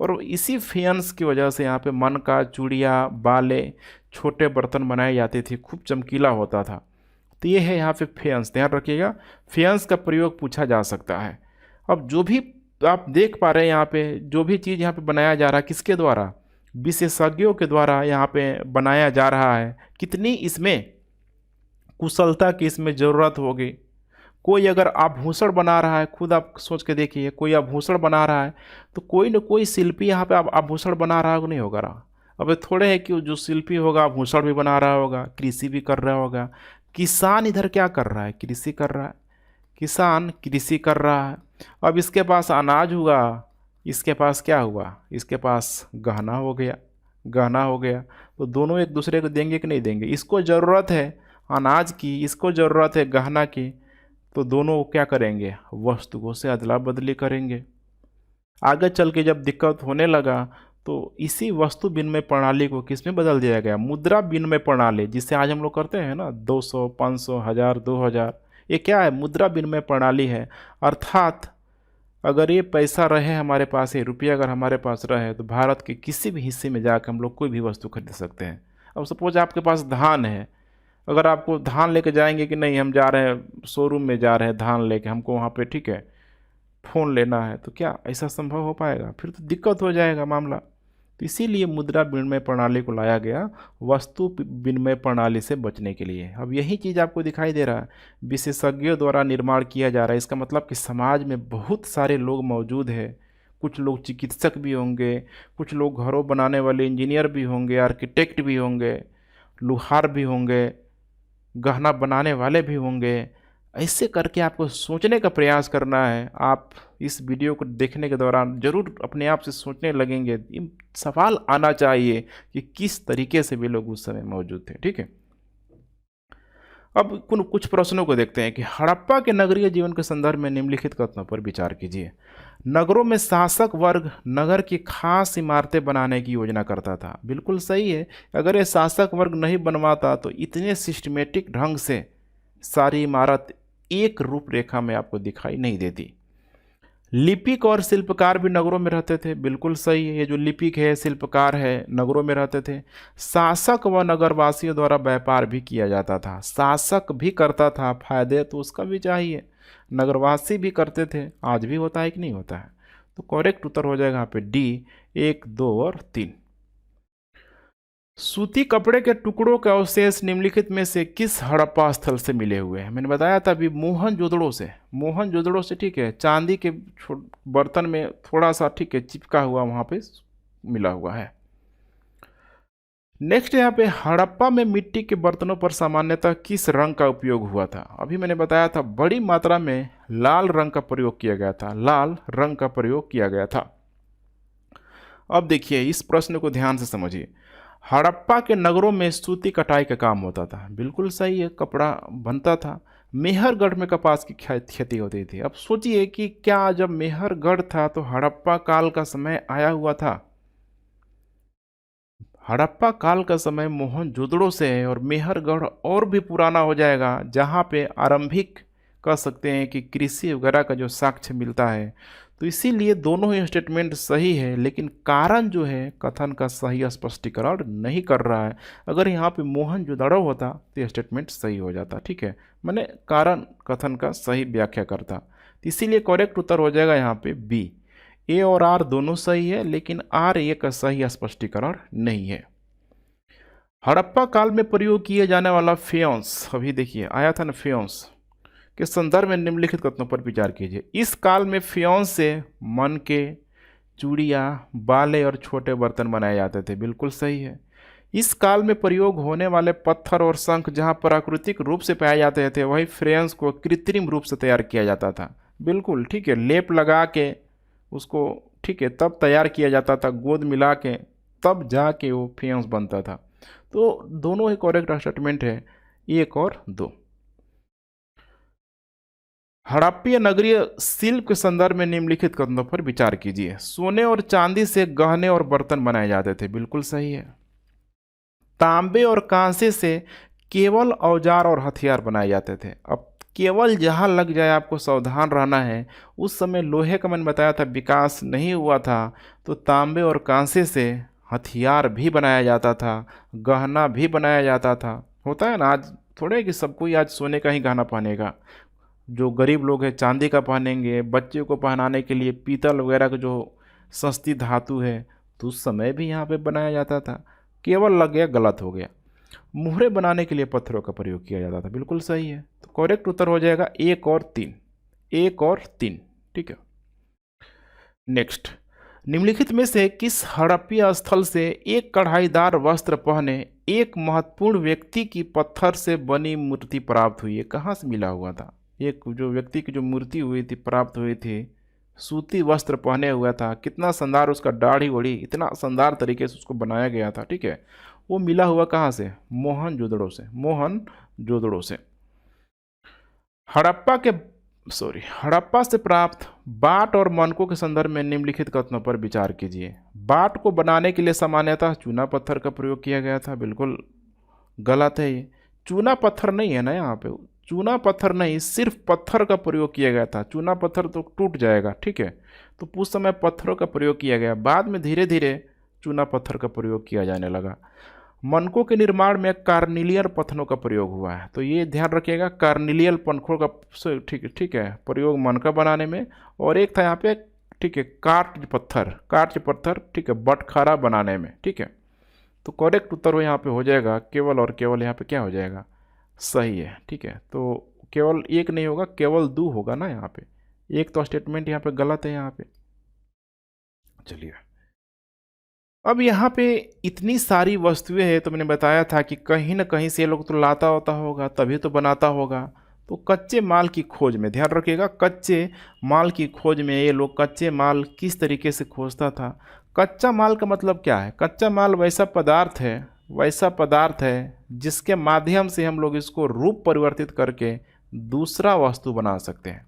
और इसी फेयंस की वजह से यहाँ पे मन का चूड़िया, बाले, छोटे बर्तन बनाए जाते थे, खूब चमकीला होता था। तो ये है यहाँ पे फेयंस, ध्यान रखिएगा, फेयंस का प्रयोग पूछा जा सकता है। अब जो भी आप देख पा रहे हैं यहाँ पे, जो भी चीज़ यहाँ पे बनाया जा रहा है, किसके द्वारा? विशेषज्ञों के द्वारा यहाँ पे बनाया जा रहा है। कितनी इसमें कुशलता की इसमें ज़रूरत होगी। कोई अगर आभूषण बना रहा है, खुद आप सोच के देखिए, कोई आभूषण बना रहा है तो कोई न कोई शिल्पी यहाँ पे आभूषण बना रहा होगा, नहीं होगा रहा। अब थोड़े है कि जो शिल्पी होगा आभूषण भी बना रहा होगा, कृषि भी कर रहा होगा। किसान इधर क्या कर रहा है? कृषि कर रहा है। किसान कृषि कर रहा है। अब इसके पास अनाज हुआ, इसके पास क्या हुआ, इसके पास गहना हो गया, गहना हो गया। तो दोनों एक दूसरे को देंगे कि नहीं देंगे? इसको ज़रूरत है अनाज की, इसको ज़रूरत है गहना की, तो दोनों क्या करेंगे? वस्तुओं से अदला बदली करेंगे। आगे चल के जब दिक्कत होने लगा तो इसी वस्तु विनिमय प्रणाली को किस में बदल दिया गया? मुद्रा विनिमय प्रणाली, जिसे आज हम लोग करते हैं ना, 200, 500, 1000, 2000। ये क्या है? मुद्रा विनिमय प्रणाली है। अर्थात अगर ये पैसा रहे हमारे पास, ये रुपया अगर हमारे पास रहे, तो भारत के किसी भी हिस्से में जाकर हम लोग कोई भी वस्तु खरीद सकते हैं। अब सपोज आपके पास धान है, अगर आपको धान लेके जाएंगे कि नहीं, हम जा रहे हैं शोरूम में, जा रहे हैं धान लेके, हमको वहाँ पे ठीक है फ़ोन लेना है, तो क्या ऐसा संभव हो पाएगा? फिर तो दिक्कत हो जाएगा मामला। तो इसीलिए मुद्रा विनिमय प्रणाली को लाया गया, वस्तु विनिमय प्रणाली से बचने के लिए। अब यही चीज़ आपको दिखाई दे रहा है, विशेषज्ञों द्वारा निर्माण किया जा रहा है। इसका मतलब कि समाज में बहुत सारे लोग मौजूद हैं। कुछ लोग चिकित्सक भी होंगे, कुछ लोग घरों बनाने वाले इंजीनियर भी होंगे, आर्किटेक्ट भी होंगे, लुहार भी होंगे, गहना बनाने वाले भी होंगे। ऐसे करके आपको सोचने का प्रयास करना है। आप इस वीडियो को देखने के दौरान ज़रूर अपने आप से सोचने लगेंगे, ये सवाल आना चाहिए कि किस तरीके से वे लोग उस समय मौजूद थे। ठीक है, अब कुछ प्रश्नों को देखते हैं कि हड़प्पा के नगरीय जीवन के संदर्भ में निम्नलिखित कथनों पर विचार कीजिए। नगरों में शासक वर्ग नगर की खास इमारतें बनाने की योजना करता था। बिल्कुल सही है। अगर ये शासक वर्ग नहीं बनवाता तो इतने सिस्टमेटिक ढंग से सारी इमारत एक रूपरेखा में आपको दिखाई नहीं देती। लिपिक और शिल्पकार भी नगरों में रहते थे। बिल्कुल सही है, ये जो लिपिक है, शिल्पकार है, नगरों में रहते थे। शासक व नगरवासियों द्वारा व्यापार भी किया जाता था। शासक भी करता था, फायदे तो उसका भी चाहिए। नगरवासी भी करते थे, आज भी होता है कि नहीं होता है? तो करेक्ट उत्तर हो जाएगा यहाँ पे डी, 1, 2 और 3। सूती कपड़े के टुकड़ों के अवशेष निम्नलिखित में से किस हड़प्पा स्थल से मिले हुए हैं? मैंने बताया था अभी, मोहनजोदड़ो से, मोहनजोदड़ो से। ठीक है, चांदी के बर्तन में थोड़ा सा ठीक है चिपका हुआ वहां पे मिला हुआ है। नेक्स्ट यहाँ पे, हड़प्पा में मिट्टी के बर्तनों पर सामान्यतः किस रंग का उपयोग हुआ था? अभी मैंने बताया था बड़ी मात्रा में लाल रंग का प्रयोग किया गया था, लाल रंग का प्रयोग किया गया था। अब देखिए इस प्रश्न को ध्यान से समझिए। हड़प्पा के नगरों में सूती कटाई का काम होता था। बिल्कुल सही है, कपड़ा बनता था। मेहरगढ़ में कपास की खेती होती थी। अब सोचिए कि क्या जब मेहरगढ़ था तो हड़प्पा काल का समय आया हुआ था? हड़प्पा काल का समय मोहनजोदड़ो से है और मेहरगढ़ और भी पुराना हो जाएगा, जहाँ पे आरंभिक कह सकते हैं कि कृषि वगैरह का जो साक्ष्य मिलता है। तो इसीलिए दोनों ही स्टेटमेंट सही है, लेकिन कारण जो है कथन का सही स्पष्टीकरण नहीं कर रहा है। अगर यहाँ पे मोहनजोदड़ो होता तो यह स्टेटमेंट सही हो जाता। ठीक है, मैंने कारण कथन का सही व्याख्या करता। तो इसीलिए करेक्ट उत्तर हो जाएगा यहाँ पे बी। ए और आर दोनों सही है, लेकिन आर ए का सही स्पष्टीकरण नहीं है। हड़प्पा काल में प्रयोग किए जाने वाला फेयंस, अभी देखिए आया था ना, फेयंस के संदर्भ में निम्नलिखित कथनों पर विचार कीजिए। इस काल में फेयंस से मन के, चूड़ियाँ, बाले और छोटे बर्तन बनाए जाते थे। बिल्कुल सही है। इस काल में प्रयोग होने वाले पत्थर और शंख जहाँ प्राकृतिक रूप से पाए जाते थे, वही फेयंस को कृत्रिम रूप से तैयार किया जाता था। बिल्कुल ठीक है, लेप लगा के उसको ठीक है तब तैयार किया जाता था, गोंद मिला के तब जाके वो फेयंस बनता था। तो दोनों ही करेक्ट स्टेटमेंट है, 1 और 2। हड़प्पीय नगरीय शिल्प के संदर्भ में निम्नलिखित कथनों पर विचार कीजिए। सोने और चांदी से गहने और बर्तन बनाए जाते थे। बिल्कुल सही है। तांबे और कांसे से केवल औजार और हथियार बनाए जाते थे। अब केवल जहां लग जाए आपको सावधान रहना है। उस समय लोहे का मैंने बताया था विकास नहीं हुआ था, तो तांबे और कांसे से हथियार भी बनाया जाता था, गहना भी बनाया जाता था। होता है ना, आज थोड़े कि सबको ही आज सोने का ही गहना पहनेगा। जो गरीब लोग हैं चांदी का पहनेंगे, बच्चे को पहनाने के लिए पीतल वगैरह का जो सस्ती धातु है, तो उस समय भी यहाँ पे बनाया जाता था। केवल लग गया, गलत हो गया। मुहरे बनाने के लिए पत्थरों का प्रयोग किया जाता था। बिल्कुल सही है। तो करेक्ट उत्तर हो जाएगा 1 और 3, 1 और 3। ठीक है, नेक्स्ट, निम्नलिखित में से किस हड़प्पीय स्थल से एक कढ़ाईदार वस्त्र पहने एक महत्वपूर्ण व्यक्ति की पत्थर से बनी मूर्ति प्राप्त हुई है? कहाँ से मिला हुआ था? एक जो व्यक्ति की जो मूर्ति हुई थी, प्राप्त हुई थी, सूती वस्त्र पहने हुआ था, कितना शानदार उसका दाढ़ी वड़ी, इतना शानदार तरीके से उसको बनाया गया था, ठीक है। वो मिला हुआ कहाँ से? मोहनजोदड़ो से, मोहनजोदड़ो से। हड़प्पा के हड़प्पा से प्राप्त बाट और मानकों के संदर्भ में निम्नलिखित कथनों पर विचार कीजिए। बाट को बनाने के लिए सामान्यतः चूना पत्थर का प्रयोग किया गया था। बिल्कुल गलत है ये। चूना पत्थर नहीं है ना यहाँ पे, चूना पत्थर नहीं, सिर्फ पत्थर का प्रयोग किया गया था। चूना पत्थर तो टूट जाएगा, ठीक है। तो उस समय पत्थरों का प्रयोग किया गया, बाद में धीरे धीरे चूना पत्थर का प्रयोग किया जाने लगा। मनकों के निर्माण में कार्निलियर पत्थरों का प्रयोग हुआ है, तो ये ध्यान रखिएगा, कार्निलियल पंखों का, ठीक है, प्रयोग मनका बनाने में। और एक था यहाँ पे, ठीक है, काट पत्थर, ठीक है, बटखरा बनाने में, ठीक है। तो करेक्ट उत्तर यहाँ पे हो जाएगा केवल और केवल, यहाँ पे क्या हो जाएगा? सही है, ठीक है। तो केवल एक नहीं होगा, केवल दो होगा ना यहाँ पे, एक तो स्टेटमेंट यहाँ पे गलत है यहाँ पे। चलिए, अब यहाँ पे इतनी सारी वस्तुएं हैं, तो मैंने बताया था कि कहीं ना कहीं से ये लोग तो लाता होता होगा, तभी तो बनाता होगा। तो कच्चे माल की खोज में ध्यान रखिएगा, कच्चे माल की खोज में ये लोग कच्चे माल किस तरीके से खोजता था। कच्चा माल का मतलब क्या है? कच्चा माल वैसा पदार्थ है जिसके माध्यम से हम लोग इसको रूप परिवर्तित करके दूसरा वस्तु बना सकते हैं।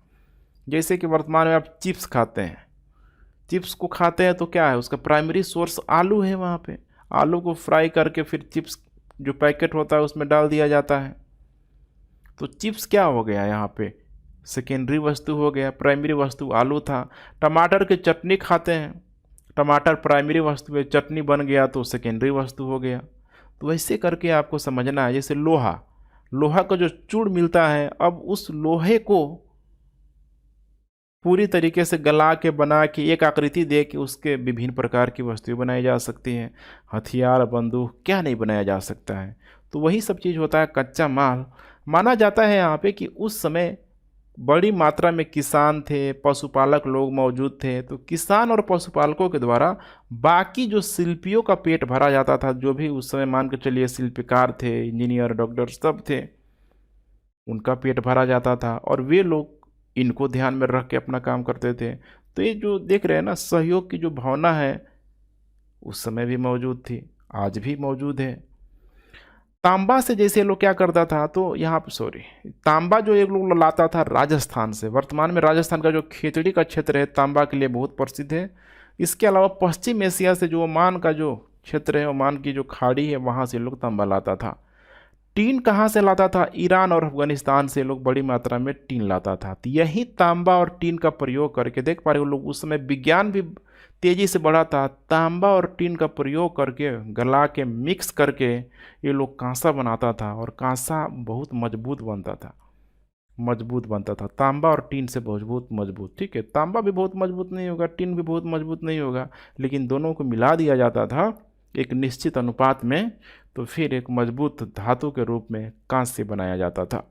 जैसे कि वर्तमान में आप चिप्स खाते हैं, चिप्स को खाते हैं तो क्या है, उसका प्राइमरी सोर्स आलू है। वहाँ पे आलू को फ्राई करके फिर चिप्स जो पैकेट होता है उसमें डाल दिया जाता है। तो चिप्स क्या हो गया यहाँ पे? सेकेंडरी वस्तु हो गया, प्राइमरी वस्तु आलू था। टमाटर की चटनी खाते हैं, टमाटर प्राइमरी वस्तु है, चटनी बन गया तो सेकेंडरी वस्तु हो गया। तो ऐसे करके आपको समझना है। जैसे लोहा का जो चूड़ मिलता है, अब उस लोहे को पूरी तरीके से गला के बना के एक आकृति दे के उसके विभिन्न प्रकार की वस्तुएं बनाई जा सकती हैं। हथियार, बंदूक, क्या नहीं बनाया जा सकता है। तो वही सब चीज़ होता है कच्चा माल। माना जाता है यहाँ पे कि उस समय बड़ी मात्रा में किसान थे, पशुपालक लोग मौजूद थे। तो किसान और पशुपालकों के द्वारा बाकी जो शिल्पियों का पेट भरा जाता था, जो भी उस समय मान के चलिए शिल्पकार थे, इंजीनियर, डॉक्टर सब थे, उनका पेट भरा जाता था और वे लोग इनको ध्यान में रख के अपना काम करते थे। तो ये जो देख रहे हैं ना, सहयोग की जो भावना है उस समय भी मौजूद थी, आज भी मौजूद है। तांबा से जैसे लोग क्या करता था, तो यहाँ पर तांबा जो एक लोग लाता था राजस्थान से। वर्तमान में राजस्थान का जो खेतड़ी का क्षेत्र है तांबा के लिए बहुत प्रसिद्ध है। इसके अलावा पश्चिम एशिया से जो ओमान का जो क्षेत्र है, ओमान की जो खाड़ी है, वहाँ से लोग तांबा लाता था। टीन कहाँ से लाता था? ईरान और अफगानिस्तान से लोग बड़ी मात्रा में टीन लाता था। तो यही तांबा और टीन का प्रयोग करके देख पा रहे हो लोग, उस समय विज्ञान भी तेजी से बढ़ा था। तांबा और टीन का प्रयोग करके गला के मिक्स करके ये लोग कांसा बनाता था और कांसा बहुत मजबूत बनता था। तांबा और टीन से बहुत मजबूत, ठीक है। तांबा भी बहुत मजबूत नहीं होगा, टीन भी बहुत मजबूत नहीं होगा, लेकिन दोनों को मिला दिया जाता था एक निश्चित अनुपात में, तो फिर एक मजबूत धातु के रूप में कांस्य बनाया जाता था।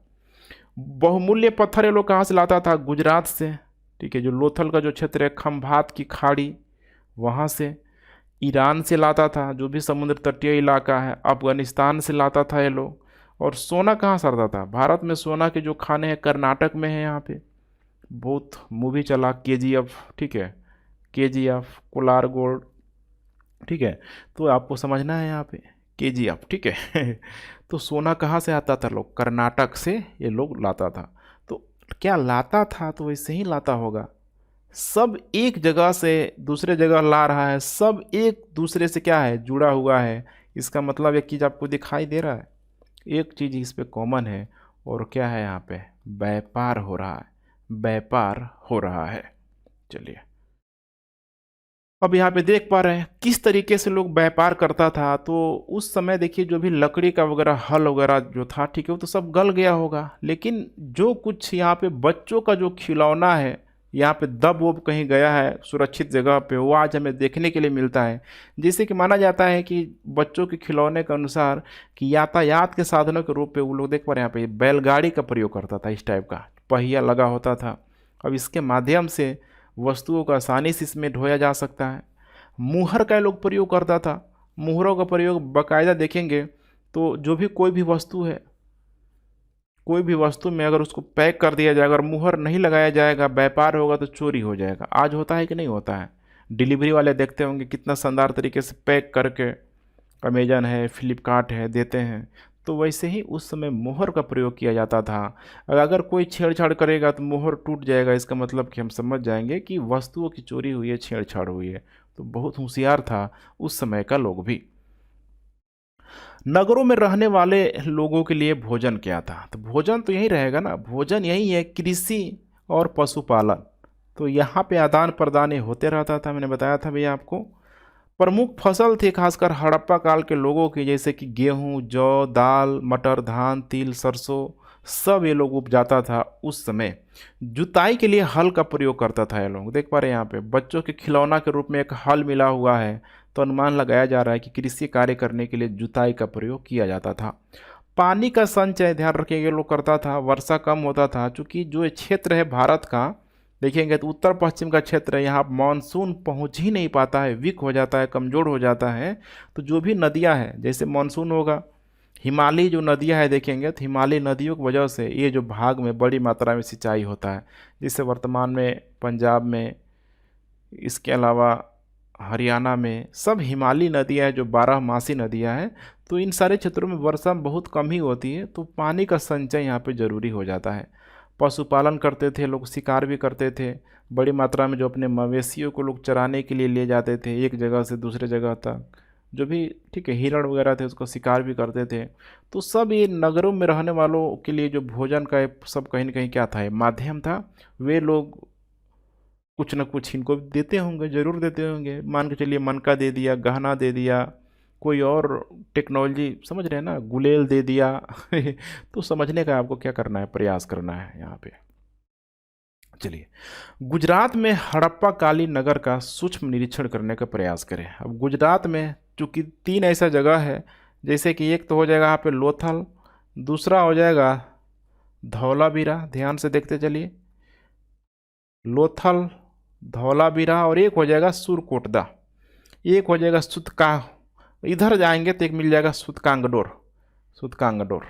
बहुमूल्य पत्थर ये लोग कहाँ से लाता था? गुजरात से, ठीक है। जो लोथल का जो क्षेत्र है, खंभात की खाड़ी, वहाँ से। ईरान से लाता था, जो भी समुद्र तटीय इलाका है। अफगानिस्तान से लाता था ये लोग। और सोना कहाँ से आता था? भारत में सोना के जो खाने हैं कर्नाटक में है। यहाँ पे बहुत मूवी चला, KGF, ठीक है, KGF, कोलार गोल्ड, ठीक है। तो आपको समझना है यहाँ पे KGF, ठीक है। तो सोना कहाँ से आता था? लोग कर्नाटक से ये लोग लाता था। तो क्या लाता था तो वैसे ही लाता होगा। सब एक जगह से दूसरे जगह ला रहा है, सब एक दूसरे से क्या है, जुड़ा हुआ है। इसका मतलब एक चीज़ आपको दिखाई दे रहा है, एक चीज़ इस पे कॉमन है, और क्या है यहाँ पे? व्यापार हो रहा है। चलिए, अब यहाँ पे देख पा रहे हैं किस तरीके से लोग व्यापार करता था। तो उस समय देखिए, जो भी लकड़ी का वगैरह हल वगैरह जो था, ठीक है, वो तो सब गल गया होगा। लेकिन जो कुछ यहाँ पे बच्चों का जो खिलौना है, यहाँ पे दब वब कहीं गया है सुरक्षित जगह पे, वो आज हमें देखने के लिए मिलता है। जैसे कि माना जाता है कि बच्चों के खिलौने के अनुसार कि यातायात के साधनों के रूप में वो लोग देख पा रहे हैं यहाँ पे बैलगाड़ी का प्रयोग करता था। इस टाइप का पहिया लगा होता था। अब इसके माध्यम से वस्तुओं को आसानी से इसमें ढोया जा सकता है। मुहर का लोग प्रयोग करता था। मुहरों का प्रयोग बाकायदा देखेंगे तो जो भी कोई भी वस्तु है, कोई भी वस्तु में अगर उसको पैक कर दिया जाएगा और मुहर नहीं लगाया जाएगा, व्यापार होगा तो चोरी हो जाएगा। आज होता है कि नहीं होता है? डिलीवरी वाले देखते होंगे कितना शानदार तरीके से पैक करके, अमेजन है, फ्लिपकार्ट है, देते हैं। तो वैसे ही उस समय मोहर का प्रयोग किया जाता था। अगर कोई छेड़छाड़ करेगा तो मोहर टूट जाएगा, इसका मतलब कि हम समझ जाएंगे कि वस्तुओं की चोरी हुई है, छेड़छाड़ हुई है। तो बहुत होशियार था उस समय का लोग भी। नगरों में रहने वाले लोगों के लिए भोजन क्या था? तो भोजन तो यही रहेगा ना, भोजन यही है, कृषि और पशुपालन। तो यहाँ पे आदान प्रदान ये होते रहता था, मैंने बताया था भैया आपको। प्रमुख फसल थी खासकर हड़प्पा काल के लोगों की, जैसे कि गेहूं, जौ, दाल, मटर, धान, तिल, सरसों, सब ये लोग उपजाता था उस समय। जुताई के लिए हल का प्रयोग करता था ये लोग। देख पा रहे हैं यहाँ पे बच्चों के खिलौना के रूप में एक हल मिला हुआ है, तो अनुमान लगाया जा रहा है कि कृषि कार्य करने के लिए जुताई का प्रयोग किया जाता था। पानी का संचय ध्यान रखिए ये लोग करता था। वर्षा कम होता था, चूँकि जो क्षेत्र है भारत का देखेंगे तो उत्तर पश्चिम का क्षेत्र है, यहाँ मानसून पहुँच ही नहीं पाता है, वीक हो जाता है, कमज़ोर हो जाता है। तो जो भी नदियाँ हैं, जैसे मानसून होगा, हिमालयी जो नदियाँ हैं देखेंगे तो हिमालयी नदियों की वजह से ये जो भाग में बड़ी मात्रा में सिंचाई होता है, जिससे वर्तमान में पंजाब में, इसके अलावा हरियाणा में सब हिमालयी नदियाँ हैं जो 12 मासी नदियाँ हैं। तो इन सारे क्षेत्रों में वर्षा बहुत कम ही होती है, तो पानी का संचय यहाँ पे ज़रूरी हो जाता है। पशुपालन करते थे लोग, शिकार भी करते थे बड़ी मात्रा में, जो अपने मवेशियों को लोग चराने के लिए ले जाते थे एक जगह से दूसरे जगह तक, जो भी ठीक है हिरण वगैरह थे उसको शिकार भी करते थे। तो सब ये नगरों में रहने वालों के लिए जो भोजन का सब कहीं ना कहीं क्या था, माध्यम था। वे लोग कुछ न कुछ इनको देते होंगे, ज़रूर देते होंगे। मान के चलिए मन का दे दिया, गहना दे दिया, कोई और टेक्नोलॉजी समझ रहे हैं ना, गुलेल दे दिया तो समझने का आपको क्या करना है, प्रयास करना है यहाँ पे। चलिए, गुजरात में हड़प्पा कालीन नगर का सूक्ष्म निरीक्षण करने का प्रयास करें। अब गुजरात में चूंकि 3 ऐसा जगह है, जैसे कि एक तो हो जाएगा यहाँ पे लोथल, दूसरा हो जाएगा धौलावीरा, ध्यान से देखते चलिए, लोथल, धौलावीरा, और एक हो जाएगा सुरकोटदा, एक हो जाएगा सुतका। इधर जाएंगे तो एक मिल जाएगा सुतकांगडोर, सुतकांगडोर।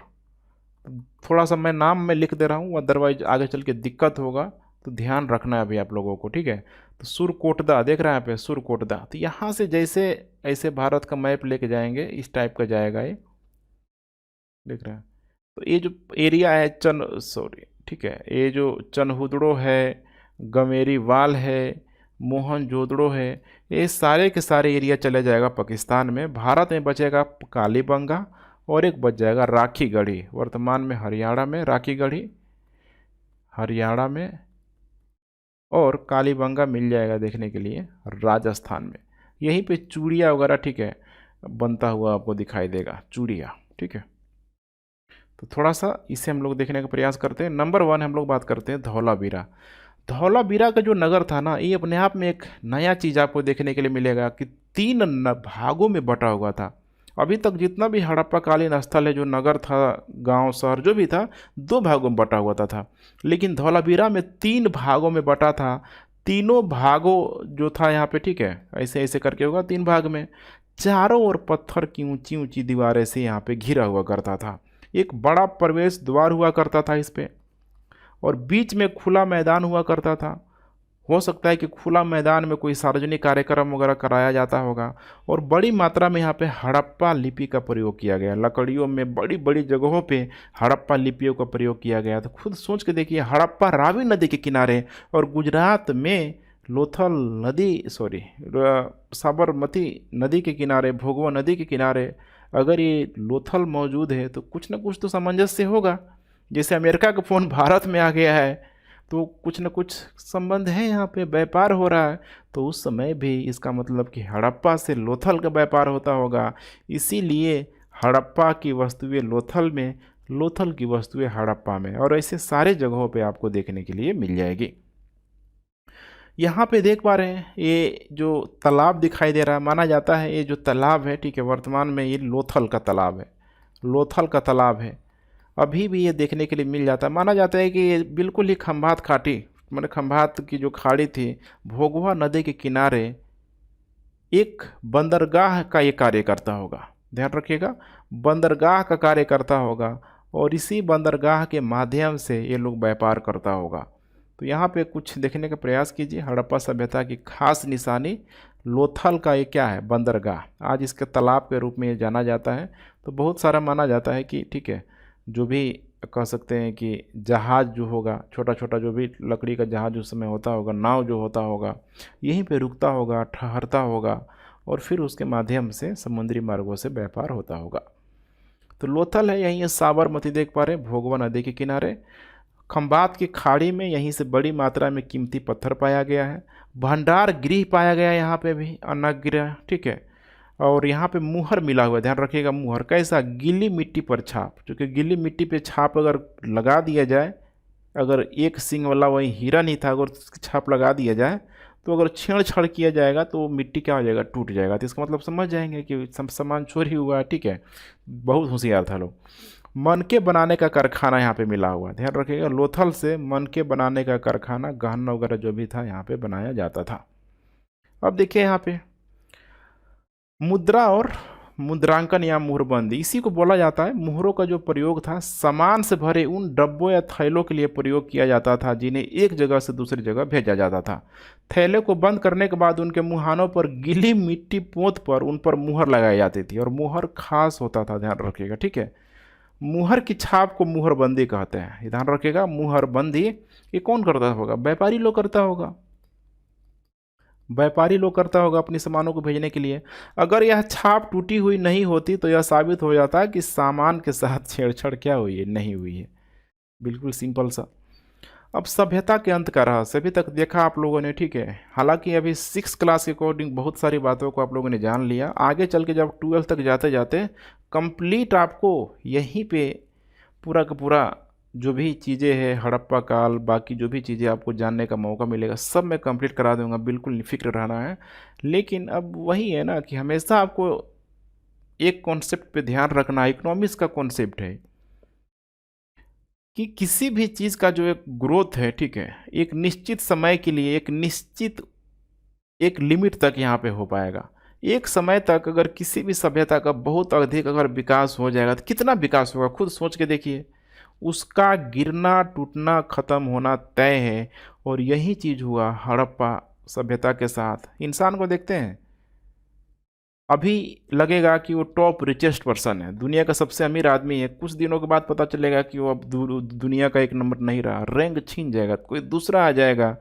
थोड़ा सा मैं नाम में लिख दे रहा हूँ, अदरवाइज आगे चल के दिक्कत होगा, तो ध्यान रखना है अभी आप लोगों को, ठीक है। तो सुरकोटदा देख रहे हैं यहाँ पे, सुरकोटदा। तो यहाँ से जैसे ऐसे भारत का मैप लेके जाएंगे, इस टाइप का जाएगा ये, देख रहे हैं। तो ये जो एरिया है ठीक है, ये जो चनहुदड़ो है, गमेरी वाल है, मोहनजोदड़ो है, ये सारे के सारे एरिया चले जाएगा पाकिस्तान में। भारत में बचेगा कालीबंगा और एक बच जाएगा राखीगढ़ी, वर्तमान में हरियाणा में राखीगढ़ी, हरियाणा में, और कालीबंगा मिल जाएगा देखने के लिए राजस्थान में। यहीं पे चूड़िया वगैरह ठीक है बनता हुआ आपको दिखाई देगा, चूड़िया, ठीक है। तो थोड़ा सा इसे हम लोग देखने का प्रयास करते हैं। नंबर 1 हम लोग बात करते हैं धौलावीरा। धौलावीरा का जो नगर था ना, ये अपने आप में एक नया चीज़ आपको देखने के लिए मिलेगा कि 3 भागों में बटा हुआ था। अभी तक जितना भी हड़प्पा कालीन स्थल है, जो नगर था, गांव, शहर जो भी था, 2 भागों में बटा हुआ था। लेकिन धौलावीरा में 3 भागों में बटा था। तीनों भागों जो था यहाँ पे ठीक है, ऐसे ऐसे करके होगा 3 भाग में। चारों ओर पत्थर की ऊंची ऊंची दीवारें से यहाँ पे घिरा हुआ करता था। एक बड़ा प्रवेश द्वार हुआ करता था इस पे, और बीच में खुला मैदान हुआ करता था। हो सकता है कि खुला मैदान में कोई सार्वजनिक कार्यक्रम वगैरह कराया जाता होगा। और बड़ी मात्रा में यहाँ पे हड़प्पा लिपि का प्रयोग किया गया, लकड़ियों में बड़ी बड़ी जगहों पे हड़प्पा लिपियों का प्रयोग किया गया। तो खुद सोच के देखिए, हड़प्पा रावी नदी के किनारे, और गुजरात में लोथल नदी साबरमती नदी के किनारे, भोगवा नदी के किनारे अगर ये लोथल मौजूद है तो कुछ ना कुछ तो सामंजस्य होगा। जैसे अमेरिका का फ़ोन भारत में आ गया है, तो कुछ न कुछ संबंध है, यहाँ पे व्यापार हो रहा है। तो उस समय भी इसका मतलब कि हड़प्पा से लोथल का व्यापार होता होगा। इसीलिए हड़प्पा की वस्तुएं लोथल में, लोथल की वस्तुएं हड़प्पा में, और ऐसे सारे जगहों पे आपको देखने के लिए मिल जाएगी। यहाँ पे देख पा रहे हैं ये जो तालाब दिखाई दे रहा है, माना जाता है ये जो तालाब है ठीक है, वर्तमान में ये लोथल का तालाब है, लोथल का तालाब है। अभी भी ये देखने के लिए मिल जाता है। माना जाता है कि ये बिल्कुल ही खंभात खाटी, मतलब खंभात की जो खाड़ी थी, भोगवा नदी के किनारे एक बंदरगाह का ये कार्य करता होगा। ध्यान रखिएगा, बंदरगाह का कार्य करता होगा। और इसी बंदरगाह के माध्यम से ये लोग व्यापार करता होगा। तो यहाँ पे कुछ देखने का प्रयास कीजिए। हड़प्पा सभ्यता की खास निशानी लोथल का ये क्या है, बंदरगाह। आज इसके तालाब के रूप में ये जाना जाता है। तो बहुत सारा माना जाता है कि ठीक है, जो भी कह सकते हैं कि जहाज़ जो होगा, छोटा छोटा जो भी लकड़ी का जहाज़ उस समय होता होगा, नाव जो होता होगा, यहीं पे रुकता होगा, ठहरता होगा और फिर उसके माध्यम से समुद्री मार्गों से व्यापार होता होगा। तो लोथल है, यहीं साबरमती देख पा रहे हैं, भोगवा नदी के किनारे, खंबात की खाड़ी में यहीं से बड़ी मात्रा में कीमती पत्थर पाया गया है। भंडार गृह पाया गया है यहाँ पे भी, अन्नगृह, ठीक है। और यहाँ पे मुहर मिला हुआ है, ध्यान रखिएगा। मुहर कैसा, गीली मिट्टी पर छाप, क्योंकि गीली मिट्टी पे छाप अगर लगा दिया जाए, अगर एक सींग वाला वही हिरन ही था, अगर उसकी छाप लगा दिया जाए तो अगर छेड़छाड़ किया जाएगा तो मिट्टी क्या हो जाएगा, टूट जाएगा। तो इसका मतलब समझ जाएंगे कि सामान चोरी हुआ है, ठीक है। बहुत होशियार था लोग। मनके बनाने का कारखाना यहाँ पे मिला हुआ है, ध्यान रखिएगा। लोथल से मनके बनाने का कारखाना, गहना वगैरह जो भी था यहाँ पे बनाया जाता था। अब देखिए यहाँ पे मुद्रा और मुद्रांकन या मुहरबंदी, इसी को बोला जाता है। मुहरों का जो प्रयोग था, सामान से भरे उन डब्बों या थैलों के लिए प्रयोग किया जाता था जिन्हें एक जगह से दूसरी जगह भेजा जाता था। थैले को बंद करने के बाद उनके मुहानों पर गीली मिट्टी पोंत पर उन पर मुहर लगाई जाती थी और मुहर खास होता था, ध्यान रखिएगा, ठीक है। मुहर की छाप को मुहरबंदी कहते हैं, ध्यान रखिएगा। मुहरबंदी ये कौन करता होगा, व्यापारी लोग करता होगा, व्यापारी लोग करता होगा अपने सामानों को भेजने के लिए। अगर यह छाप टूटी हुई नहीं होती तो यह साबित हो जाता है कि सामान के साथ छेड़छाड़ क्या हुई है, नहीं हुई है। बिल्कुल सिंपल सा। अब सभ्यता के अंत का रहस्य अभी तक देखा आप लोगों ने, ठीक है। हालांकि अभी 6 क्लास के अकॉर्डिंग बहुत सारी बातों को आप लोगों ने जान लिया। आगे चल के जब 12 तक जाते जाते कंप्लीट आपको यहीं पे पूरा का पूरा जो भी चीज़ें हैं, हड़प्पा काल, बाकी जो भी चीज़ें आपको जानने का मौका मिलेगा, सब मैं कंप्लीट करा दूंगा, बिल्कुल निफिक्र रहना है। लेकिन अब वही है ना कि हमेशा आपको एक कॉन्सेप्ट पे ध्यान रखना, इकोनॉमिक्स का कॉन्सेप्ट है कि किसी भी चीज़ का जो एक ग्रोथ है, ठीक है, एक निश्चित समय के लिए, एक निश्चित एक लिमिट तक यहाँ पे हो पाएगा। एक समय तक अगर किसी भी सभ्यता का बहुत अधिक अगर विकास हो जाएगा तो कितना विकास होगा, खुद सोच के देखिए। उसका गिरना, टूटना, खत्म होना तय है। और यही चीज़ हुआ हड़प्पा सभ्यता के साथ। इंसान को देखते हैं, अभी लगेगा कि वो टॉप रिचेस्ट पर्सन है, दुनिया का सबसे अमीर आदमी है। कुछ दिनों के बाद पता चलेगा कि वो अब दुनिया का एक नंबर नहीं रहा, रैंक छीन जाएगा, कोई दूसरा आ जाएगा।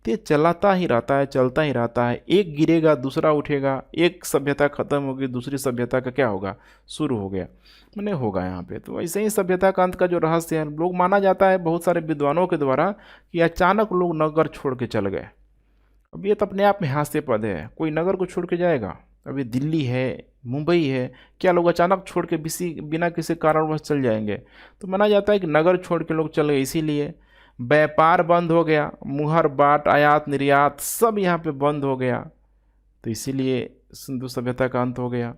तो ये चलाता ही रहता है, चलता ही रहता है। एक गिरेगा दूसरा उठेगा, एक सभ्यता खत्म होगी, दूसरी सभ्यता का क्या होगा, शुरू हो गया, मैंने होगा यहाँ पे। तो ऐसे ही सभ्यता का अंत का जो रहस्य है, लोग माना जाता है बहुत सारे विद्वानों के द्वारा कि अचानक लोग नगर छोड़ के चल गए। अब ये तो अपने आप में हास्यास्पद है, कोई नगर को छोड़ के जाएगा। अभी दिल्ली है, मुंबई है, क्या लोग अचानक छोड़ के बिना किसी कारणवश चल जाएंगे? तो माना जाता है कि नगर छोड़ के लोग चल गए, इसीलिए व्यापार बंद हो गया, मुहर बाट, आयात निर्यात सब यहाँ पे बंद हो गया। तो इसीलिए सिंधु सभ्यता का अंत हो गया।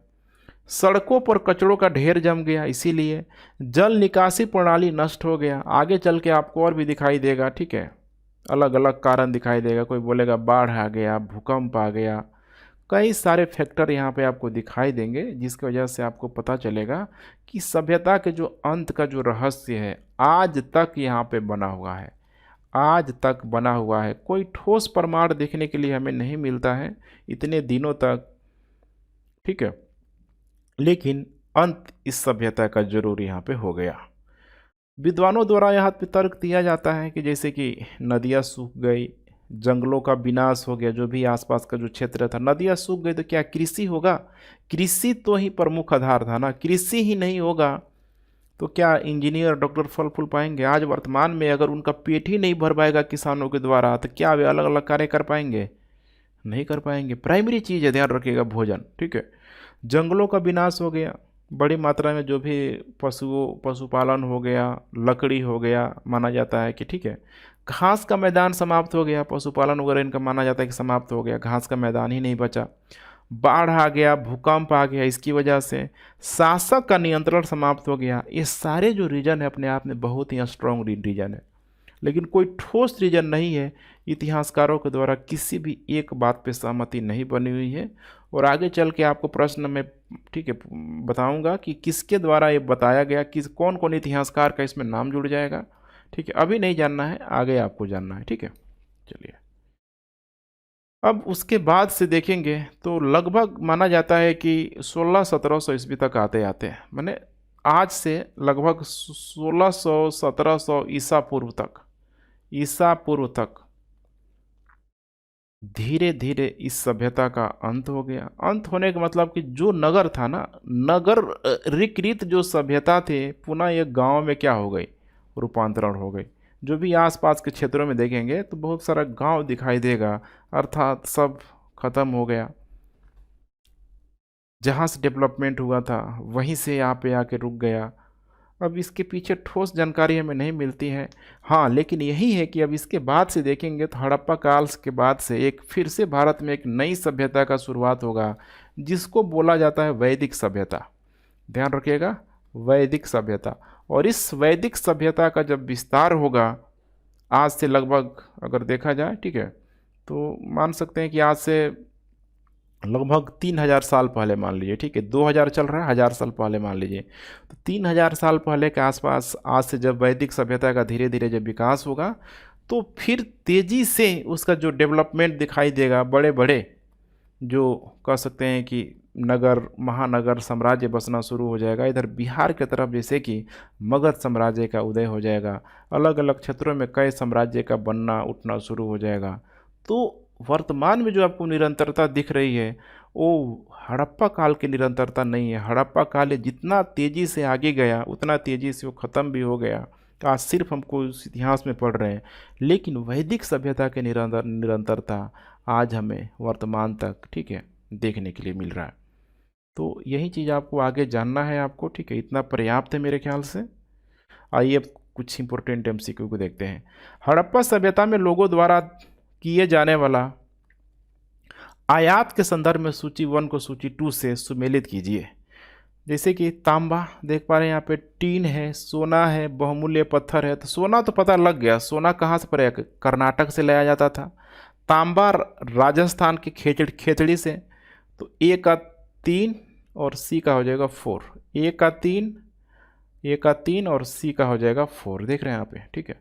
सड़कों पर कचड़ों का ढेर जम गया, इसीलिए जल निकासी प्रणाली नष्ट हो गया। आगे चल के आपको और भी दिखाई देगा, ठीक है, अलग अलग कारण दिखाई देगा। कोई बोलेगा बाढ़ आ गया, भूकंप आ गया, कई सारे फैक्टर यहाँ पे आपको दिखाई देंगे, जिसकी वजह से आपको पता चलेगा कि सभ्यता के जो अंत का जो रहस्य है आज तक यहाँ पे बना हुआ है, आज तक बना हुआ है। कोई ठोस प्रमाण देखने के लिए हमें नहीं मिलता है इतने दिनों तक, ठीक है। लेकिन अंत इस सभ्यता का जरूर यहाँ पे हो गया। विद्वानों द्वारा यहाँ पे तर्क दिया जाता है कि जैसे कि नदियाँ सूख गई, जंगलों का विनाश हो गया, जो भी आसपास का जो क्षेत्र था, नदियाँ सूख गई तो क्या कृषि होगा? कृषि तो ही प्रमुख आधार था ना, कृषि ही नहीं होगा तो क्या इंजीनियर, डॉक्टर फल फूल पाएंगे? आज वर्तमान में अगर उनका पेट ही नहीं भर पाएगा किसानों के द्वारा तो क्या वे अलग अलग कार्य कर पाएंगे? नहीं कर पाएंगे। प्राइमरी चीज़ है, ध्यान रखिएगा, भोजन, ठीक है। जंगलों का विनाश हो गया, बड़ी मात्रा में जो भी पशुपालन हो गया, लकड़ी हो गया, माना जाता है कि ठीक है। घास का मैदान समाप्त हो गया, पशुपालन वगैरह इनका माना जाता है कि समाप्त हो गया, घास का मैदान ही नहीं बचा। बाढ़ आ गया, भूकंप आ गया, इसकी वजह से शासक का नियंत्रण समाप्त हो गया। ये सारे जो रीजन है अपने आप में बहुत ही स्ट्रॉन्ग रीजन है। लेकिन कोई ठोस रीजन नहीं है, इतिहासकारों के द्वारा किसी भी एक बात पे सहमति नहीं बनी हुई है। और आगे चल के आपको प्रश्न में ठीक है बताऊंगा कि किसके द्वारा ये बताया गया, किस कौन कौन इतिहासकार का इसमें नाम जुड़ जाएगा। ठीक है, अभी नहीं जानना है, आगे आपको जानना है। ठीक है, चलिए अब उसके बाद से देखेंगे तो लगभग माना जाता है कि 1600-1700 ईस्वी तक आते आते हैं, माने आज से लगभग 1600-1700 ईसा पूर्व तक धीरे धीरे इस सभ्यता का अंत हो गया। अंत होने का मतलब कि जो नगर था ना, नगर रिकृत जो सभ्यता थे पुनः एक गांव में क्या हो गई, रूपांतरण हो गई। जो भी आसपास के क्षेत्रों में देखेंगे तो बहुत सारा गांव दिखाई देगा, अर्थात सब खत्म हो गया। जहाँ से डेवलपमेंट हुआ था वहीं से यहाँ पे आके रुक गया। अब इसके पीछे ठोस जानकारी हमें नहीं मिलती है। हाँ, लेकिन यही है कि अब इसके बाद से देखेंगे तो हड़प्पा काल के बाद से एक फिर से भारत में एक नई सभ्यता का शुरुआत होगा, जिसको बोला जाता है वैदिक सभ्यता। ध्यान रखिएगा, वैदिक सभ्यता। और इस वैदिक सभ्यता का जब विस्तार होगा आज से लगभग अगर देखा जाए, ठीक है, तो मान सकते हैं कि आज से लगभग 3000 साल पहले मान लीजिए, ठीक है, 2000 चल रहा है, 1000 साल पहले मान लीजिए, तो 3000 साल पहले के आसपास आज से जब वैदिक सभ्यता का धीरे धीरे जब विकास होगा तो फिर तेज़ी से उसका जो डेवलपमेंट दिखाई देगा, बड़े बड़े जो कह सकते हैं कि नगर महानगर साम्राज्य बसना शुरू हो जाएगा। इधर बिहार की तरफ जैसे कि मगध साम्राज्य का उदय हो जाएगा, अलग अलग क्षेत्रों में कई साम्राज्य का बनना उठना शुरू हो जाएगा। तो वर्तमान में जो आपको निरंतरता दिख रही है वो हड़प्पा काल की निरंतरता नहीं है। हड़प्पा काल जितना तेज़ी से आगे गया उतना तेज़ी से वो ख़त्म भी हो गया। आज सिर्फ हमको उस इतिहास में पढ़ रहे हैं, लेकिन वैदिक सभ्यता के निरंतरता आज हमें वर्तमान तक, ठीक है, देखने के लिए मिल रहा है। तो यही चीज़ आपको आगे जानना है आपको, ठीक है, इतना पर्याप्त है मेरे ख्याल से। आइए अब कुछ इंपॉर्टेंट एमसीक्यू को देखते हैं। हड़प्पा सभ्यता में लोगों द्वारा किए जाने वाला आयात के संदर्भ में सूची 1 को सूची 2 से सुमेलित कीजिए। जैसे कि तांबा देख पा रहे हैं यहाँ पे, टीन है, सोना है, बहुमूल्य पत्थर है। तो सोना तो पता लग गया, सोना कहाँ से पड़ेगा, कर्नाटक से लाया जाता था। तांबा राजस्थान की खेतड़ी से। तो ए का 3 और सी का हो जाएगा 4। ए का 3 और सी का हो जाएगा 4। देख रहे हैं यहाँ पे, ठीक है।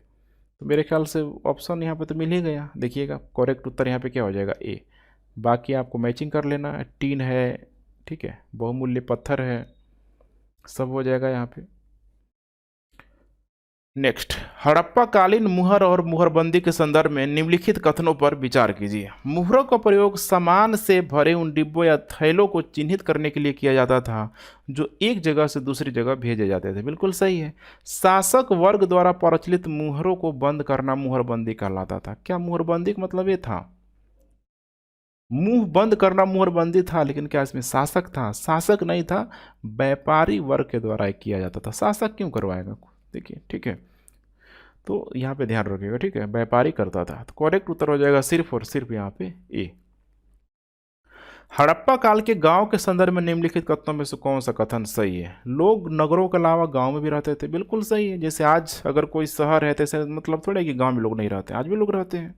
तो मेरे ख्याल से ऑप्शन यहाँ पे तो मिल ही गया। देखिएगा करेक्ट उत्तर यहाँ पे क्या हो जाएगा, ए। बाकी आपको मैचिंग कर लेना है। टीन है, ठीक है, बहुमूल्य पत्थर है, सब हो जाएगा यहाँ पे। नेक्स्ट, हड़प्पा कालीन मुहर और मुहरबंदी के संदर्भ में निम्नलिखित कथनों पर विचार कीजिए। मुहरों का प्रयोग सामान से भरे उन डिब्बों या थैलों को चिन्हित करने के लिए किया जाता था जो एक जगह से दूसरी जगह भेजे जाते थे। बिल्कुल सही है। शासक वर्ग द्वारा प्रचलित मुहरों को बंद करना मुहरबंदी कहलाता था। क्या मुहरबंदी का मतलब ये था, मुंह बंद करना मुहरबंदी था, लेकिन क्या इसमें शासक था? शासक नहीं था, व्यापारी वर्ग के द्वारा किया जाता था। शासक क्यों करवाएगा, देखिए, ठीक है। तो यहाँ पे ध्यान रखिएगा, ठीक है, व्यापारी करता था। तो करेक्ट उत्तर हो जाएगा सिर्फ और सिर्फ यहाँ पे ए। हड़प्पा काल के गांव के संदर्भ में निम्नलिखित कथनों में से कौन सा कथन सही है? लोग नगरों के अलावा गांव में भी रहते थे। बिल्कुल सही है। जैसे आज अगर कोई शहर है तो मतलब थोड़ा कि गांव में लोग नहीं रहते, आज भी लोग रहते हैं।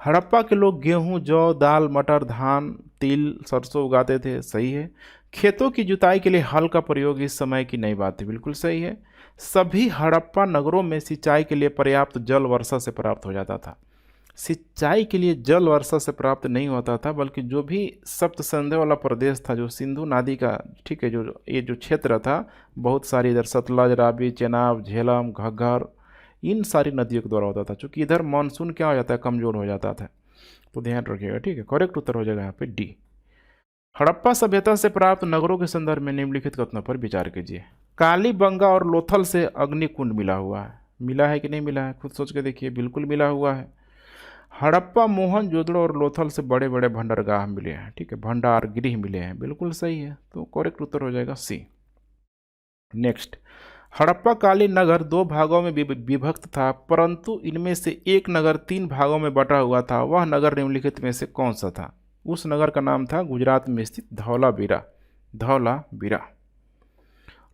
हड़प्पा के लोग गेहूं, जौ, दाल, मटर, धान, तिल, सरसों उगाते थे। सही है। खेतों की जुताई के लिए हल का प्रयोग इस समय की नई बात है। बिल्कुल सही है। सभी हड़प्पा नगरों में सिंचाई के लिए पर्याप्त जल वर्षा से प्राप्त हो जाता था। सिंचाई के लिए जल वर्षा से प्राप्त नहीं होता था, बल्कि जो भी सप्त संध्या वाला प्रदेश था, जो सिंधु नदी का, ठीक है, जो ये जो क्षेत्र था, बहुत सारी इधर सतलज, रावी, चेनाब, झेलम, घग्गर, इन सारी नदियों के द्वारा होता था। चूँकि इधर मानसून क्या हो जाता है, कमज़ोर हो जाता था। तो ध्यान रखिएगा, ठीक है। करेक्ट उत्तर हो जाएगा यहाँ पे डी। हड़प्पा सभ्यता से प्राप्त नगरों के संदर्भ में निम्नलिखित कथनों पर विचार कीजिए। कालीबंगा और लोथल से अग्निकुंड मिला हुआ है। मिला है कि नहीं मिला है, खुद सोच के देखिए। बिल्कुल मिला हुआ है। हड़प्पा, मोहनजोदड़ो और लोथल से बड़े बड़े भंडारगाह मिले हैं, ठीक है, भंडार गृह मिले हैं। बिल्कुल सही है। तो करेक्ट उत्तर हो जाएगा सी। नेक्स्ट, हड़प्पा कालीन नगर 2 भागों में विभक्त था, परंतु इनमें से एक नगर 3 भागों में बटा हुआ था। वह नगर निम्नलिखित में से कौन सा था? उस नगर का नाम था गुजरात में स्थित धौलावीरा।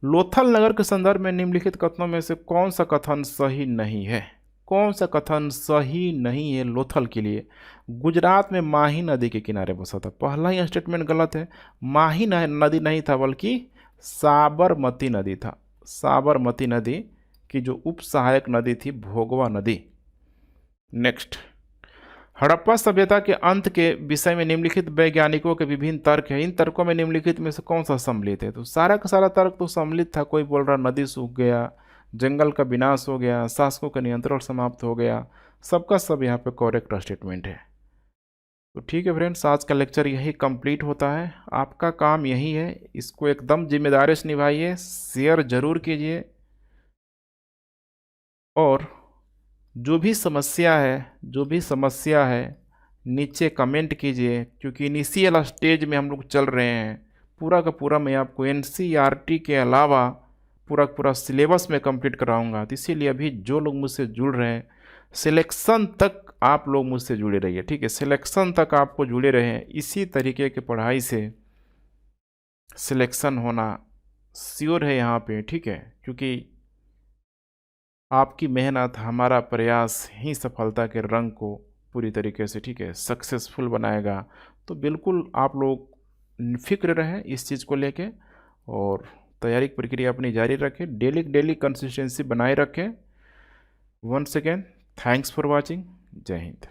लोथल नगर के संदर्भ में निम्नलिखित कथनों में से कौन सा कथन सही नहीं है? कौन सा कथन सही नहीं है लोथल के लिए? गुजरात में माही नदी के किनारे बसा था, पहला ही स्टेटमेंट गलत है। माही नदी नहीं था बल्कि साबरमती नदी था। साबरमती नदी की जो उप सहायक नदी थी भोगवा नदी। नेक्स्ट, हड़प्पा सभ्यता के अंत के विषय में निम्नलिखित वैज्ञानिकों के विभिन्न तर्क हैं। इन तर्कों में निम्नलिखित में से कौन सा सम्मिलित है? तो सारा का सारा तर्क तो सम्मिलित था। कोई बोल रहा नदी सूख गया, जंगल का विनाश हो गया, शासकों का नियंत्रण समाप्त हो गया, सबका सब यहाँ पे करेक्ट स्टेटमेंट है। तो ठीक है फ्रेंड्स, आज का लेक्चर यही कंप्लीट होता है। आपका काम यही है, इसको एकदम जिम्मेदारी से निभाइए, शेयर जरूर कीजिए, और जो भी समस्या है नीचे कमेंट कीजिए, क्योंकि इनिशियल स्टेज में हम लोग चल रहे हैं। पूरा का पूरा मैं आपको एनसीईआरटी के अलावा पूरा पूरा सिलेबस में कंप्लीट कराऊंगा। तो इसीलिए अभी जो लोग मुझसे जुड़ रहे हैं, सिलेक्शन तक आप लोग मुझसे जुड़े रहिए, ठीक है? सिलेक्शन तक आपको जुड़े रहें। इसी तरीके की पढ़ाई से सिलेक्शन होना श्योर है यहाँ पे, ठीक है? क्योंकि आपकी मेहनत, हमारा प्रयास ही सफलता के रंग को पूरी तरीके से, ठीक है, सक्सेसफुल बनाएगा। तो बिल्कुल आप लोग फिक्र रहें इस चीज़ को लेके, और तैयारी की प्रक्रिया अपनी जारी रखें, डेली कंसिस्टेंसी बनाए रखें। Once again thanks for watching. जय हिंद।